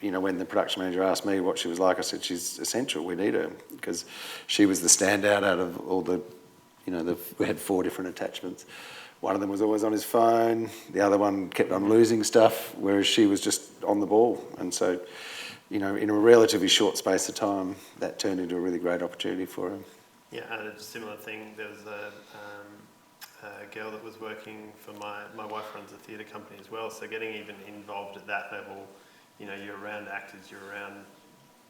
when the production manager asked me what she was like, I said, she's essential, we need her, because she was the standout out of all the, we had 4 different attachments. One of them was always on his phone, the other one kept on losing stuff, whereas she was just on the ball. And so, in a relatively short space of time, that turned into a really great opportunity for her. Yeah, and a similar thing, there was a girl that was working for my wife runs a theatre company as well, so getting even involved at that level, you're around actors, you're around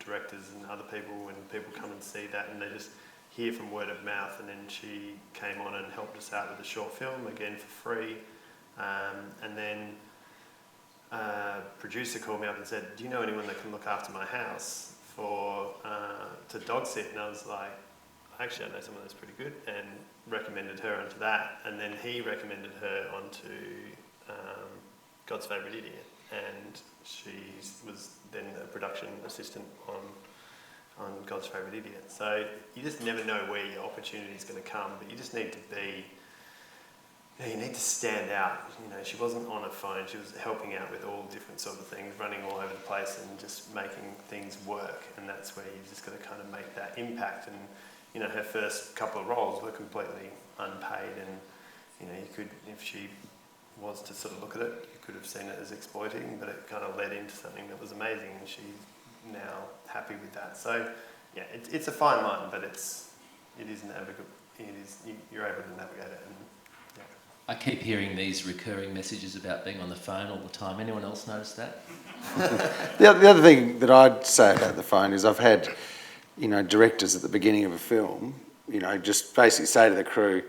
directors and other people, and people come and see that and they just hear from word of mouth. And then she came on and helped us out with a short film, again for free, and then producer called me up and said, do you know anyone that can look after my house to dog sit? And I was like, actually I know someone that's pretty good, and recommended her onto that, and then he recommended her onto God's Favourite Idiot, and she was then a production assistant on God's Favourite Idiot. So you just never know where your opportunity is going to come, but you just need to be, you need to stand out. She wasn't on her phone, she was helping out with all different sort of things, running all over the place and just making things work, and that's where you just got to kind of make that impact. And her first couple of roles were completely unpaid, and you could, if she was to sort of look at it, you could have seen it as exploiting, but it kind of led into something that was amazing, and she's now happy with that. So yeah, it's a fine line, but it is navigable. You're able to navigate it. And yeah. I keep hearing these recurring messages about being on the phone all the time. Anyone else notice that? The other thing that I'd say about the phone is I've had directors at the beginning of a film, just basically say to the crew,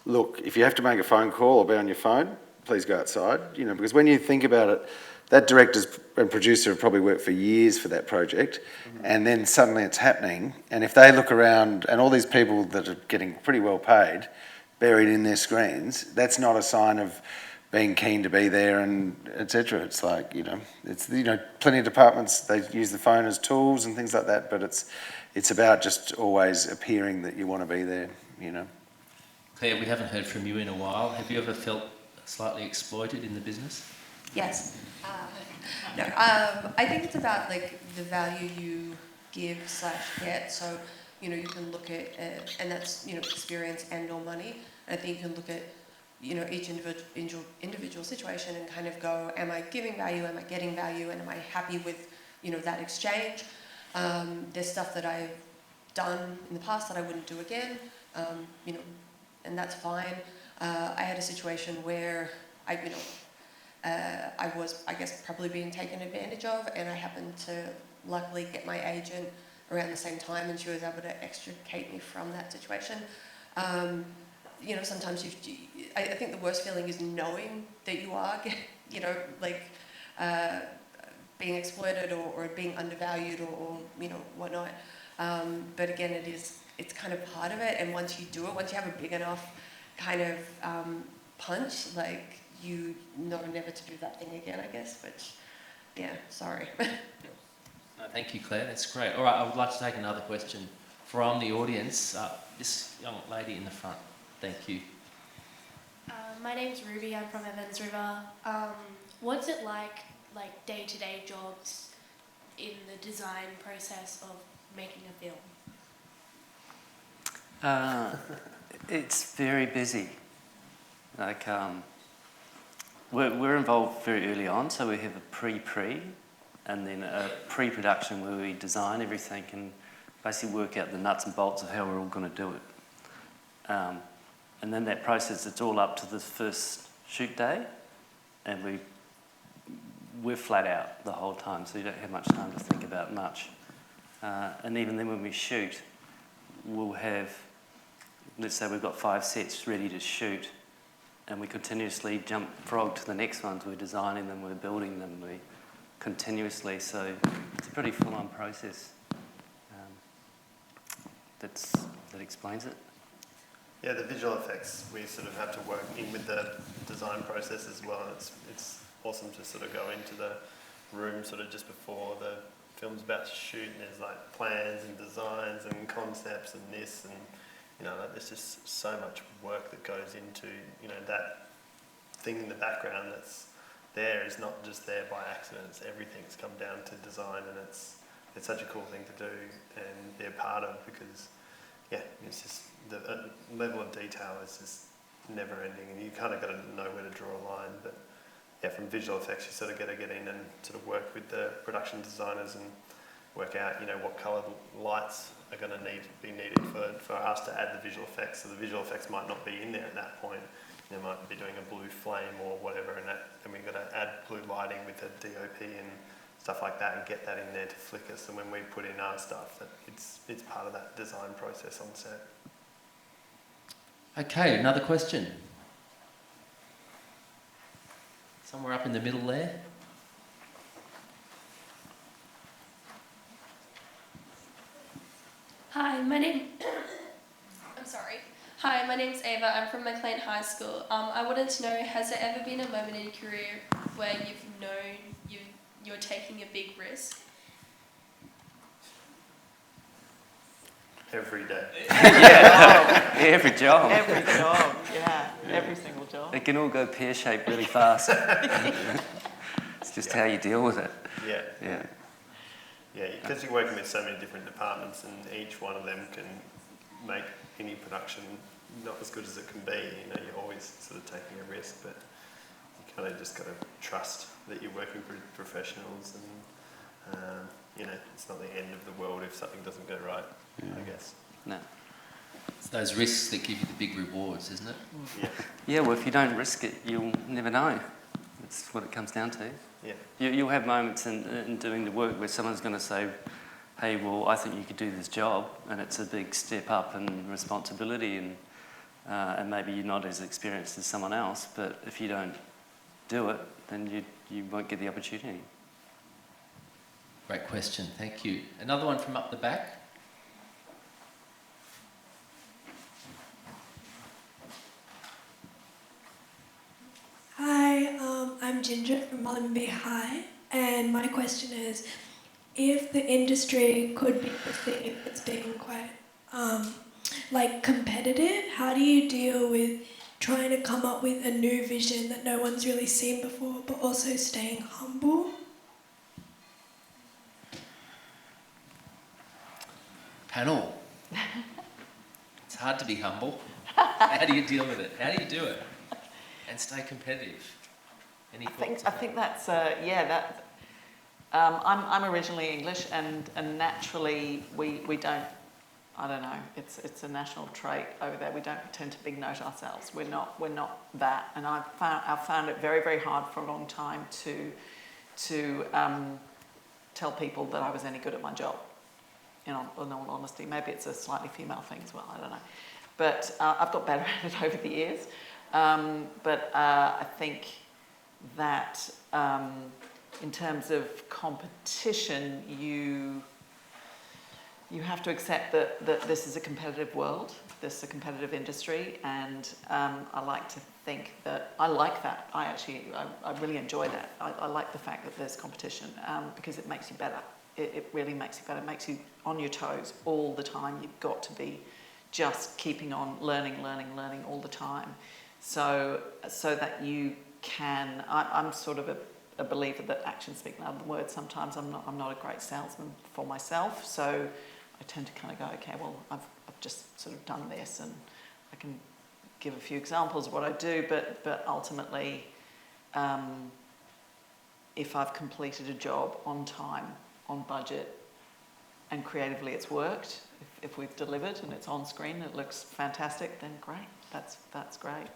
look, if you have to make a phone call or be on your phone, please go outside, because when you think about it, that director and producer have probably worked for years for that project, and then suddenly it's happening, and if they look around and all these people that are getting pretty well paid, buried in their screens, that's not a sign of being keen to be there, and etc. It's like, it's plenty of departments, they use the phone as tools and things like that, but it's about just always appearing that you want to be there, Claire, we haven't heard from you in a while. Have you ever felt slightly exploited in the business? Yes. No, I think it's about the value you give / get. So, you can look at, and that's, experience and or money. And I think you can look at, each individual situation and kind of go, am I giving value? Am I getting value? And am I happy with, that exchange? There's stuff that I've done in the past that I wouldn't do again, and that's fine. I had a situation where I was, I guess, probably being taken advantage of, and I happened to luckily get my agent around the same time, and she was able to extricate me from that situation. Sometimes I think the worst feeling is knowing that you are, being exploited or being undervalued or whatnot. But again, it's kind of part of it, and once you do it, once you have a big enough kind of punch, you know never to do that thing again, I guess, which, yeah, sorry. No, thank you, Claire, that's great. All right, I would like to take another question from the audience. This young lady in the front, thank you. My name's Ruby, I'm from Evans River. What's it like day-to-day jobs in the design process of making a film? It's very busy. We're involved very early on, so we have a pre-pre and then a pre-production where we design everything and basically work out the nuts and bolts of how we're all going to do it. And then that process, it's all up to the first shoot day, and we're flat out the whole time, so you don't have much time to think about much. And even then when we shoot, we'll have, let's say we've got 5 sets ready to shoot, and we continuously jump frog to the next ones. We're designing them, we're building them, we continuously. So it's a pretty full-on process. That explains it. Yeah, the visual effects, we sort of have to work in with the design process as well. It's awesome to sort of go into the room sort of just before the film's about to shoot, and there's like plans and designs and concepts and this, and you know, like, there's just so much work that goes into, you know, that thing in the background that's there is not just there by accident. It's everything's come down to design, and it's such a cool thing to do and be a part of, because yeah, it's just the level of detail is just never ending, and you kind of got to know where to draw a line. But yeah, from visual effects, you sort of got to get in and sort of work with the production designers and work out, you know, what coloured lights are going to be needed for us to add the visual effects. So the visual effects might not be in there at that point. They might be doing a blue flame or whatever, and we've got to add blue lighting with the DOP and stuff like that, and get that in there to flicker. So when we put in our stuff, that it's part of that design process on set. Okay, another question. Somewhere up in the middle there. Hi, my name. I'm sorry. Hi, my name's Ava. I'm from McLean High School. I wanted to know, has there ever been a moment in your career where you've known you're taking a big risk? Every day. Yeah, every job. Every job, yeah, every single job. It can all go pear-shaped really fast. It's just how you deal with it. Yeah. Yeah. Yeah, because you're working with so many different departments, and each one of them can make any production not as good as it can be. You know, you're always sort of taking a risk, but you kind of just got to trust that you're working with professionals, and you know, it's not the end of the world if something doesn't go right, I guess. No. It's those risks that give you the big rewards, isn't it? Yeah. Yeah, well, if you don't risk it, you'll never know. That's what it comes down to. Yeah. You'll have moments in doing the work where someone's going to say, hey, well, I think you could do this job, and it's a big step up in responsibility, and maybe you're not as experienced as someone else, but if you don't do it, then you won't get the opportunity. Great question, thank you. Another one from up the back. Hi, I'm Ginger from Mullumbimby High, and my question is, if the industry could be perceived as being quite competitive, how do you deal with trying to come up with a new vision that no one's really seen before, but also staying humble? Panel. It's hard to be humble. How do you deal with it? How do you do it? And stay competitive. Any thoughts? I think that's I'm originally English, and naturally we don't. I don't know. It's a national trait over there. We don't tend to big note ourselves. We're not that. And I've found it very, very hard for a long time to tell people that I was any good at my job. In all honesty, maybe it's a slightly female thing as well. I don't know. But I've got better at it over the years. But I think that in terms of competition, you have to accept that this is a competitive world, this is a competitive industry, and I like to think that I like that. I really enjoy that. I like the fact that there's competition because it makes you better. It really makes you better. It makes you on your toes all the time. You've got to be just keeping on learning all the time. So that you can, I'm sort of a believer that actions speak louder than words. Sometimes I'm not a great salesman for myself, so I tend to kind of go, okay, well, I've just sort of done this, and I can give a few examples of what I do, but ultimately, if I've completed a job on time, on budget, and creatively it's worked, if we've delivered and it's on screen, it looks fantastic, then great, that's great.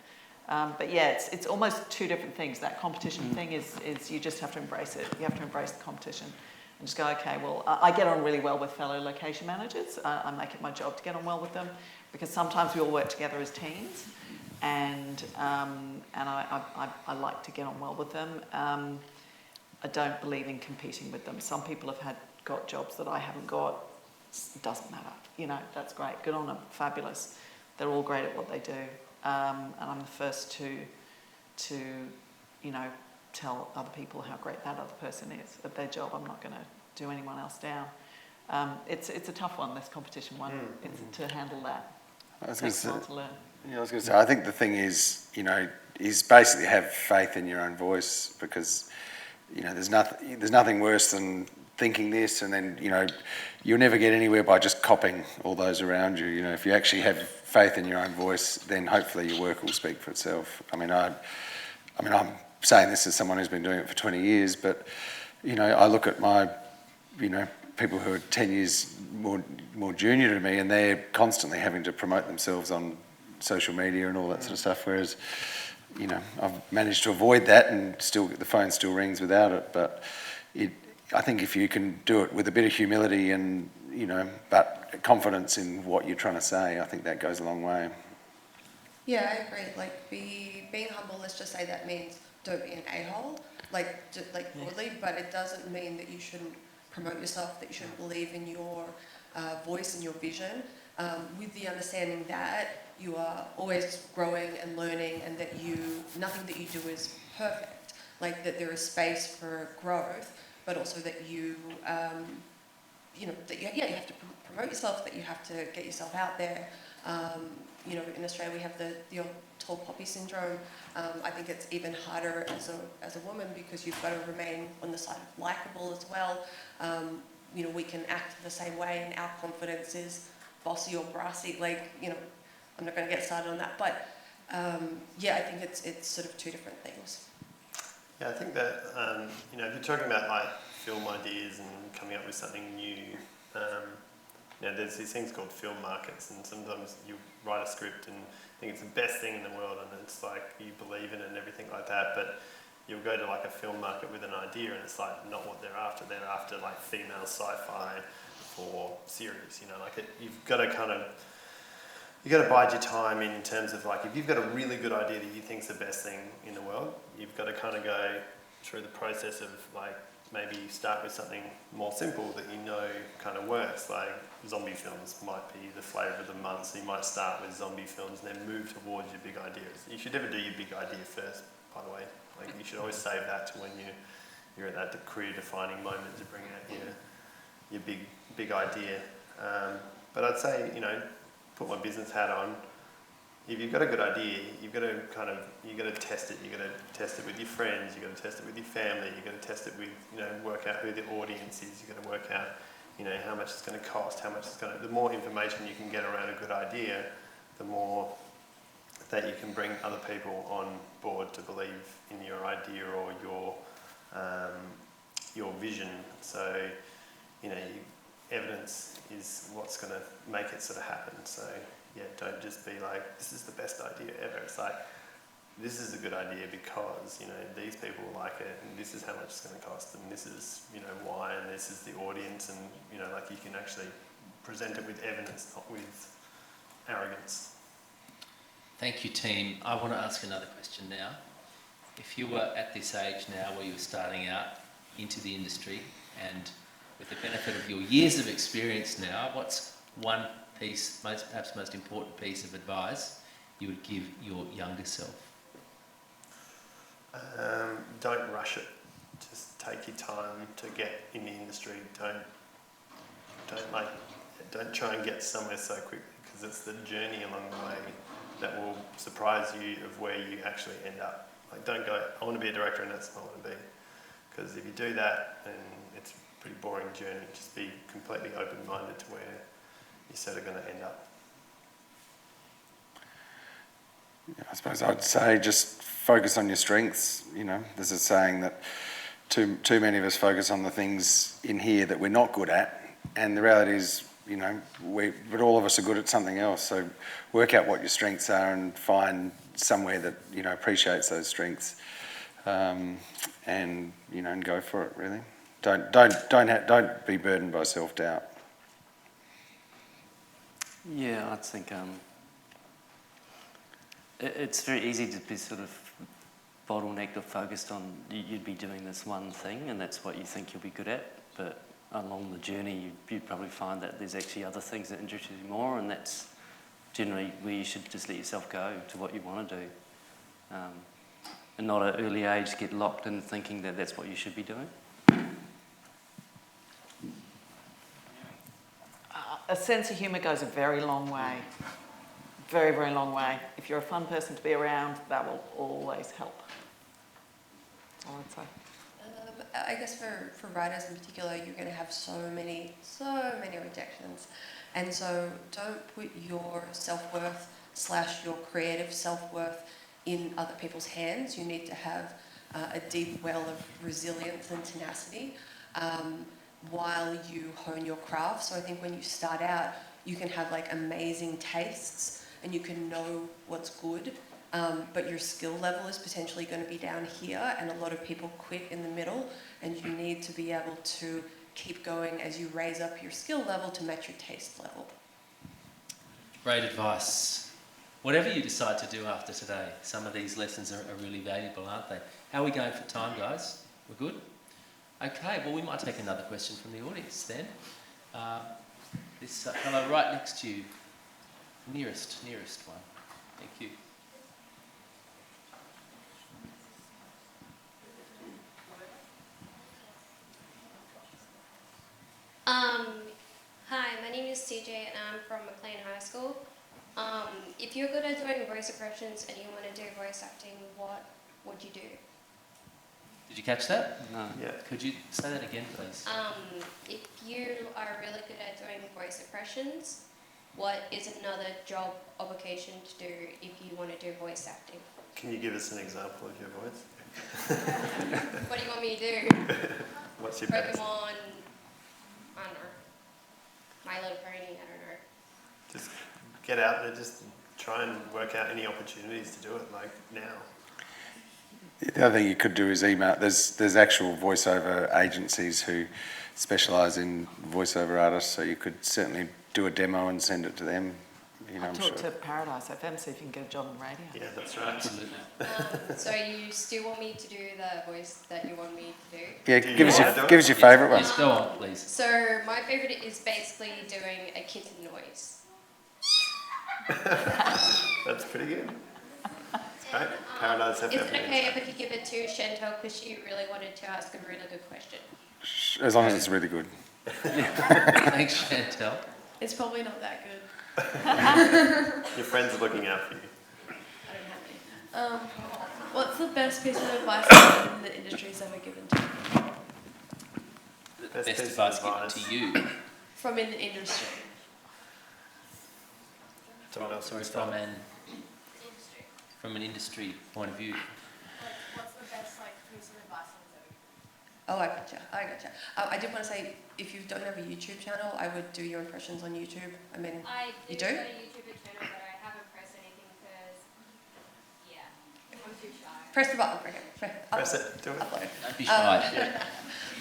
But yeah, it's almost two different things. That competition thing is you just have to embrace it. You have to embrace the competition. and just go, okay, well, I get on really well with fellow location managers. I make it my job to get on well with them, because sometimes we all work together as teams, and I like to get on well with them. I don't believe in competing with them. Some people have got jobs that I haven't got. It doesn't matter. You know, that's great. Good on them. Fabulous. They're all great at what they do. And I'm the first to you know, tell other people how great that other person is at their job. I'm not going to do anyone else down. It's a tough one, this competition one, to handle that. It takes a while to learn. Yeah, I was going to say, I think the thing is, you know, is basically have faith in your own voice, because, you know, there's nothing worse than thinking this and then, you know, you'll never get anywhere by just copying all those around you. You know, if you actually have faith in your own voice, then hopefully your work will speak for itself. I'm saying this as someone who's been doing it for 20 years, but, you know, I look at my, you know, people who are 10 years more junior to me, and they're constantly having to promote themselves on social media and all that sort of stuff, whereas, you know, I've managed to avoid that, and still the phone still rings without it. But I think if you can do it with a bit of humility and, you know, but confidence in what you're trying to say, I think that goes a long way. Yeah, I agree. Like, being humble, let's just say that means don't be an a-hole, broadly, but it doesn't mean that you shouldn't promote yourself, that you shouldn't believe in your voice and your vision, with the understanding that you are always growing and learning, and that nothing that you do is perfect. Like, that there is space for growth, but also that you have to promote yourself, that you have to get yourself out there. You know, in Australia we have the old tall poppy syndrome. I think it's even harder as a woman, because you've got to remain on the side of likeable as well. You know, we can act the same way, and our confidence is bossy or brassy. Like, you know, I'm not going to get started on that, but yeah, I think it's sort of two different things. Yeah, I think that, you know, if you're talking about like film ideas and coming up with something new, you know, there's these things called film markets, and sometimes you write a script and think it's the best thing in the world, and it's like you believe in it and everything like that, but you'll go to like a film market with an idea, and it's like not what they're after. They're after like female sci-fi for series, you know, like you've got to bide your time in terms of, like, if you've got a really good idea that you think's the best thing in the world, you've got to kind of go through the process of, like, maybe you start with something more simple that you know kind of works. Like, zombie films might be the flavour of the month, so you might start with zombie films and then move towards your big ideas. You should never do your big idea first, by the way. Like, you should always save that to when you're at that career-defining moment to bring out your big idea. But I'd say, you know, put my business hat on. If you've got a good idea, you've got to test it. You've got to test it with your friends. You've got to test it with your family. You've got to test it with, you know, work out who the audience is. You've got to work out, you know, how much it's going to cost, the more information you can get around a good idea, the more that you can bring other people on board to believe in your idea or your vision. So, you know, evidence is what's going to make it sort of happen. So, yeah, don't just be like, this is the best idea ever. It's like, this is a good idea because, you know, these people like it, and this is how much it's going to cost, and this is, you know, why, and this is the audience, and, you know, like, you can actually present it with evidence, not with arrogance. Thank you, team. I want to ask another question now. If you were at this age now where you were starting out into the industry, and with the benefit of your years of experience now, what's one piece, perhaps most important piece of advice you would give your younger self? Don't rush it. Just take your time to get in the industry. Don't try and get somewhere so quickly, because it's the journey along the way that will surprise you of where you actually end up. Like, don't go, I want to be a director and that's not what I want to be. Because if you do that, then it's a pretty boring journey. Just be completely open-minded to where you're sort of going to end up. Yeah, I suppose I'd say just focus on your strengths. You know, there's a saying that too many of us focus on the things in here that we're not good at, and the reality is, you know, but all of us are good at something else. So work out what your strengths are and find somewhere that, you know, appreciates those strengths, and, you know, and go for it, really. Don't be burdened by self-doubt. Yeah, I think it's very easy to be sort of bottlenecked or focused on you'd be doing this one thing and that's what you think you'll be good at, but along the journey you'd probably find that there's actually other things that interest you more, and that's generally where you should just let yourself go to what you want to do, and not at an early age get locked in thinking that that's what you should be doing. A sense of humour goes a very long way. Very, very long way. If you're a fun person to be around, that will always help. That's all I'd say. I guess for writers in particular, you're going to have so many rejections. And so don't put your self-worth / your creative self-worth in other people's hands. You need to have a deep well of resilience and tenacity while you hone your craft. So I think when you start out, you can have like amazing tastes and you can know what's good, but your skill level is potentially going to be down here, and a lot of people quit in the middle, and you need to be able to keep going as you raise up your skill level to match your taste level. Great advice. Whatever you decide to do after today, some of these lessons are really valuable, aren't they? How are we going for time, guys? We're good? Okay, well, we might take another question from the audience then. This fellow right next to you, nearest one. Thank you. Hi, my name is CJ and I'm from McLean High School. If you're good at doing voice impressions and you want to do voice acting, what would you do? Did you catch that? No. Yeah. Could you say that again, please? If you are really good at doing voice impressions, what is another job obligation to do if you want to do voice acting? Can you give us an example of your voice? What do you want me to do? What's your best? Pokemon, I don't know. My Little Pony, I don't know. Just get out there, just try and work out any opportunities to do it, like now. The other thing you could do is email. There's actual voiceover agencies who specialise in voiceover artists, so you could certainly do a demo and send it to them. You know, I'll talk to Paradise FM, see if you can get a job on the radio. Yeah, that's right. Absolutely. So you still want me to do the voice that you want me to do? Yeah, give us your favourite one. Yes, go on, please. So my favourite is basically doing a kitten noise. That's pretty good. Right. Paradise FM. Is it okay if I could give it to Chantal because she really wanted to ask a really good question? As long as it's really good. Thanks, Chantal. It's probably not that good. Your friends are looking out for you. I don't have any. What's the best piece of advice that the industry's ever given to you? The best advice given to you. From in the industry. From an industry point of view. What's the best piece of advice someone's ever given? Oh, I gotcha. I did want to say, if you don't have a YouTube channel, I would do your impressions on YouTube. I mean, you do? I do have a YouTube channel, but I haven't pressed anything because, I'm too shy. Press the button for him. Press it. Do it. Upload. Don't be shy.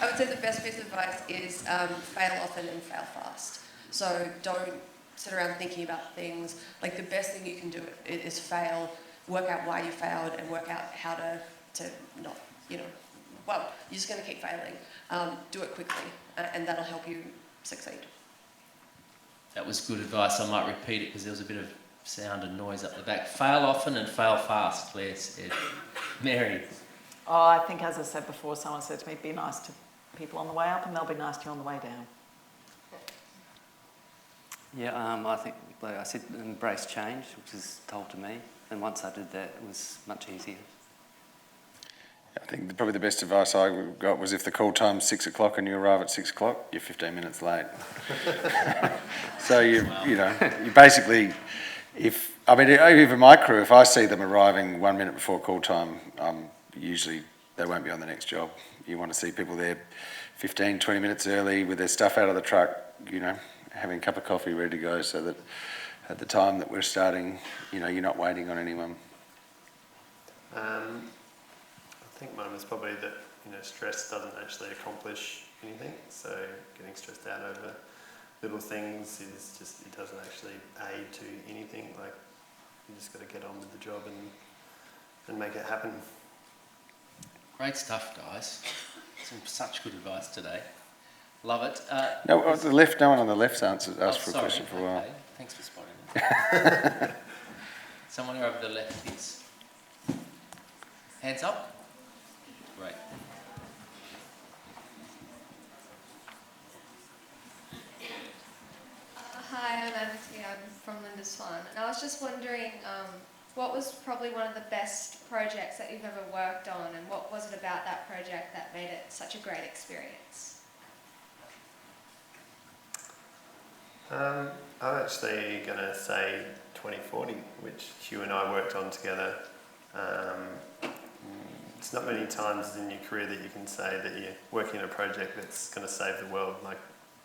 I would say the best piece of advice is fail often and fail fast. So don't sit around thinking about things. Like, the best thing you can do is fail, work out why you failed, and work out how to not, well, you're just going to keep failing. Do it quickly, and that'll help you succeed. That was good advice. I might repeat it because there was a bit of sound and noise up the back. Fail often and fail fast, Claire said. Mary. Oh, I think, as I said before, someone said to me, be nice to people on the way up and they'll be nice to you on the way down. Yeah, I think, like I said, embrace change, which is told to me. And once I did that, it was much easier. I think probably the best advice I got was if the call time's 6 o'clock and you arrive at 6 o'clock, you're 15 minutes late. So you basically, even my crew, if I see them arriving 1 minute before call time, usually they won't be on the next job. You want to see people there 15, 20 minutes early with their stuff out of the truck, having a cup of coffee ready to go, so that at the time that we're starting, you're not waiting on anyone. I think mine was probably that stress doesn't actually accomplish anything. So getting stressed out over little things is just, it doesn't actually aid to anything. Like, you just got to get on with the job and make it happen. Great stuff, guys. Some such good advice today. Love it. No, on the left, no one on the left's asked for a sorry, question for a while. okay. Thanks for spotting it. Someone over the left, please. Hands up. Great. Hi, I'm Amity. I'm from Lindisfarne, and I was just wondering, what was probably one of the best projects that you've ever worked on, and what was it about that project that made it such a great experience? I'm actually going to say 2040, which Hugh and I worked on together. It's not many times in your career that you can say that you're working on a project that's going to save the world. Like,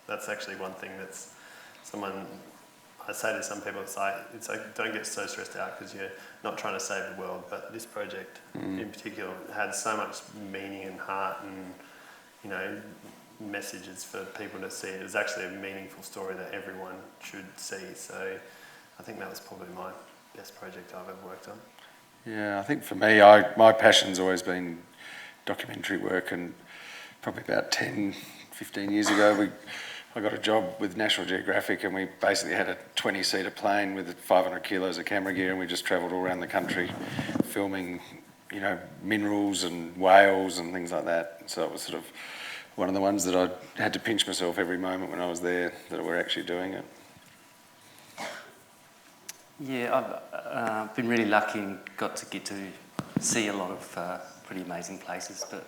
that's actually one thing that's I say to some people, it's like don't get so stressed out because you're not trying to save the world. But this project in particular had so much meaning and heart and, messages for people to see. It was actually a meaningful story that everyone should see. So I think that was probably my best project I've ever worked on. Yeah, I think for me, my passion's always been documentary work, and probably about 10, 15 years ago, I got a job with National Geographic, and we basically had a 20-seater plane with 500 kilos of camera gear, and we just travelled all around the country filming, minerals and whales and things like that. So it was sort of one of the ones that I had to pinch myself every moment when I was there that we're actually doing it. Yeah, I've been really lucky and got to get to see a lot of pretty amazing places, but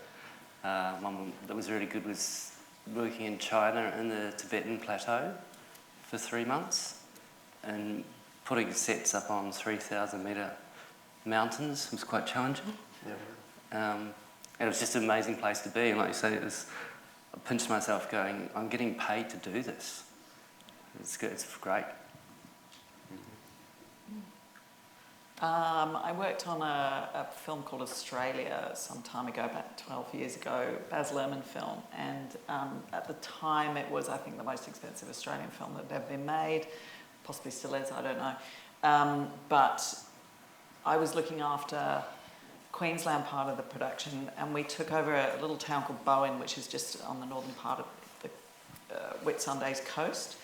one that was really good was working in China in the Tibetan plateau for 3 months and putting sets up on 3,000 metre mountains was quite challenging. Yeah. And it was just an amazing place to be, and like you say, I pinched myself going, I'm getting paid to do this. It's good, it's great. I worked on a film called Australia some time ago, about 12 years ago, Baz Luhrmann film, and at the time it was, I think, the most expensive Australian film that had ever been made, possibly still is, I don't know. But I was looking after Queensland part of the production, and we took over a little town called Bowen, which is just on the northern part of the Whitsundays coast.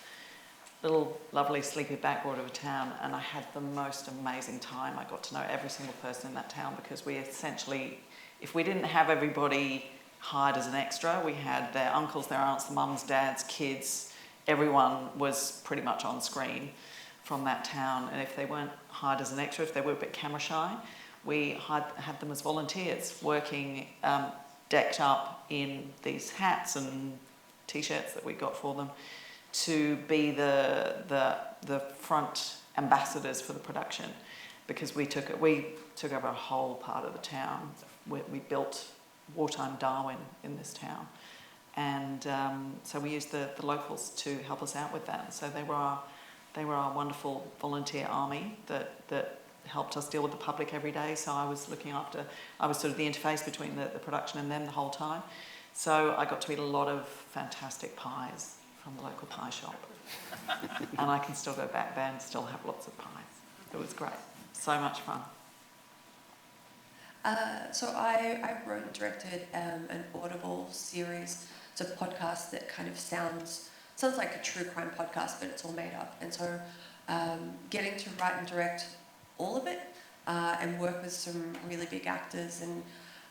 Little lovely sleepy backwater of a town, and I had the most amazing time. I got to know every single person in that town because we essentially, if we didn't have everybody hired as an extra, we had their uncles, their aunts, mums, dads, kids, everyone was pretty much on screen from that town. And if they weren't hired as an extra, if they were a bit camera shy, we had them as volunteers working decked up in these hats and t-shirts that we got for them to be the front ambassadors for the production, because we took over a whole part of the town. We built wartime Darwin in this town, and so we used the locals to help us out with that. So they were our wonderful volunteer army that helped us deal with the public every day. So I was sort of the interface between the production and them the whole time. So I got to eat a lot of fantastic pies from the local pie shop. And I can still go back there and still have lots of pies. It was great. So much fun. So I wrote and directed an Audible series. It's a podcast that kind of sounds like a true crime podcast, but it's all made up. And so getting to write and direct all of it and work with some really big actors, and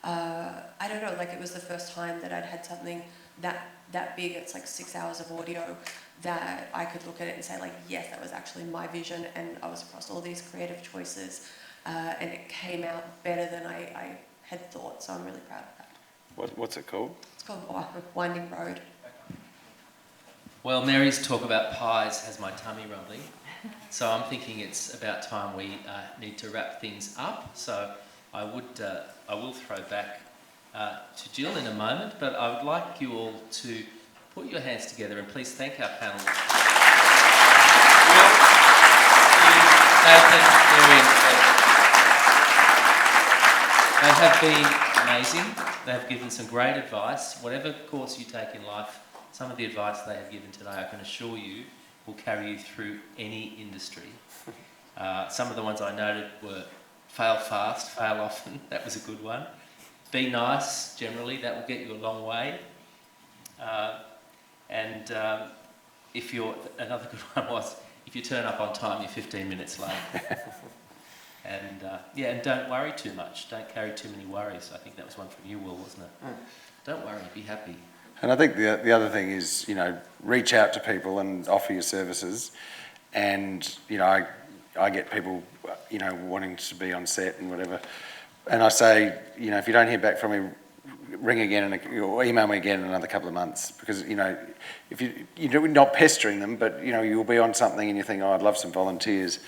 I don't know, like, it was the first time that I'd had something that big. It's like 6 hours of audio that I could look at it and say, like, yes, that was actually my vision, and I was across all these creative choices, and it came out better than I had thought, so I'm really proud of that. What's it called? It's called Winding Road. Well, Mary's talk about pies has my tummy rumbling, so I'm thinking it's about time we need to wrap things up. So I will throw back to Jill in a moment, but I would like you all to put your hands together and please thank our panellists. Nathan, Mary and Ed. They have been amazing. They've given some great advice. Whatever course you take in life, some of the advice they have given today, I can assure you, will carry you through any industry. Some of the ones I noted were fail fast, fail often. That was a good one. Be nice, generally. That will get you a long way. If you're, another good one was, if you turn up on time, you're 15 minutes late. And don't worry too much. Don't carry too many worries. I think that was one from you, Will, wasn't it? Don't worry, be happy. And I think the other thing is, reach out to people and offer your services. And, I get people, wanting to be on set and whatever. And I say, if you don't hear back from me, ring again or email me again in another couple of months. Because, if you're not pestering them, but, you'll be on something and you think, I'd love some volunteers.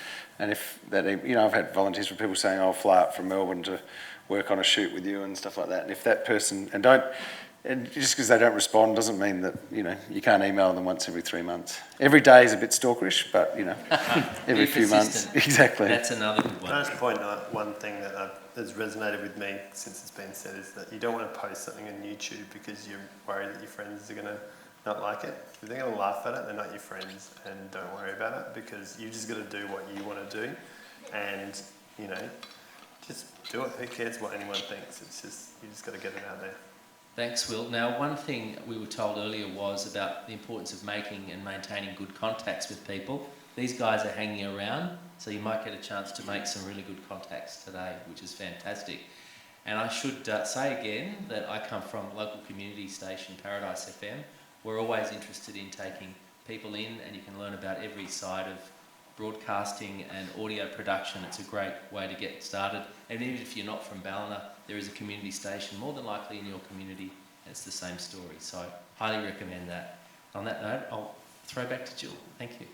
And if that, I've had volunteers from people saying, I'll fly up from Melbourne to work on a shoot with you and stuff like that. And if that person, and just because they don't respond doesn't mean that, you can't email them once every 3 months. Every day is a bit stalkerish, but, every few months. Exactly. That's another good one. Can I just point out one thing that has resonated with me since it's been said is that you don't want to post something on YouTube because you're worried that your friends are going to not like it. If they're going to laugh at it, they're not your friends, and don't worry about it because you just got to do what you want to do, and just do it. Who cares what anyone thinks? It's just you just got to get it out there. Thanks, Will. Now, one thing we were told earlier was about the importance of making and maintaining good contacts with people. These guys are hanging around, so you might get a chance to make some really good contacts today, which is fantastic. And I should say again that I come from local community station Paradise FM. We're always interested in taking people in, and you can learn about every side of broadcasting and audio production. It's a great way to get started. And even if you're not from Ballina, there is a community station more than likely in your community, and it's the same story. So highly recommend that. On that note, I'll throw back to Jill. Thank you.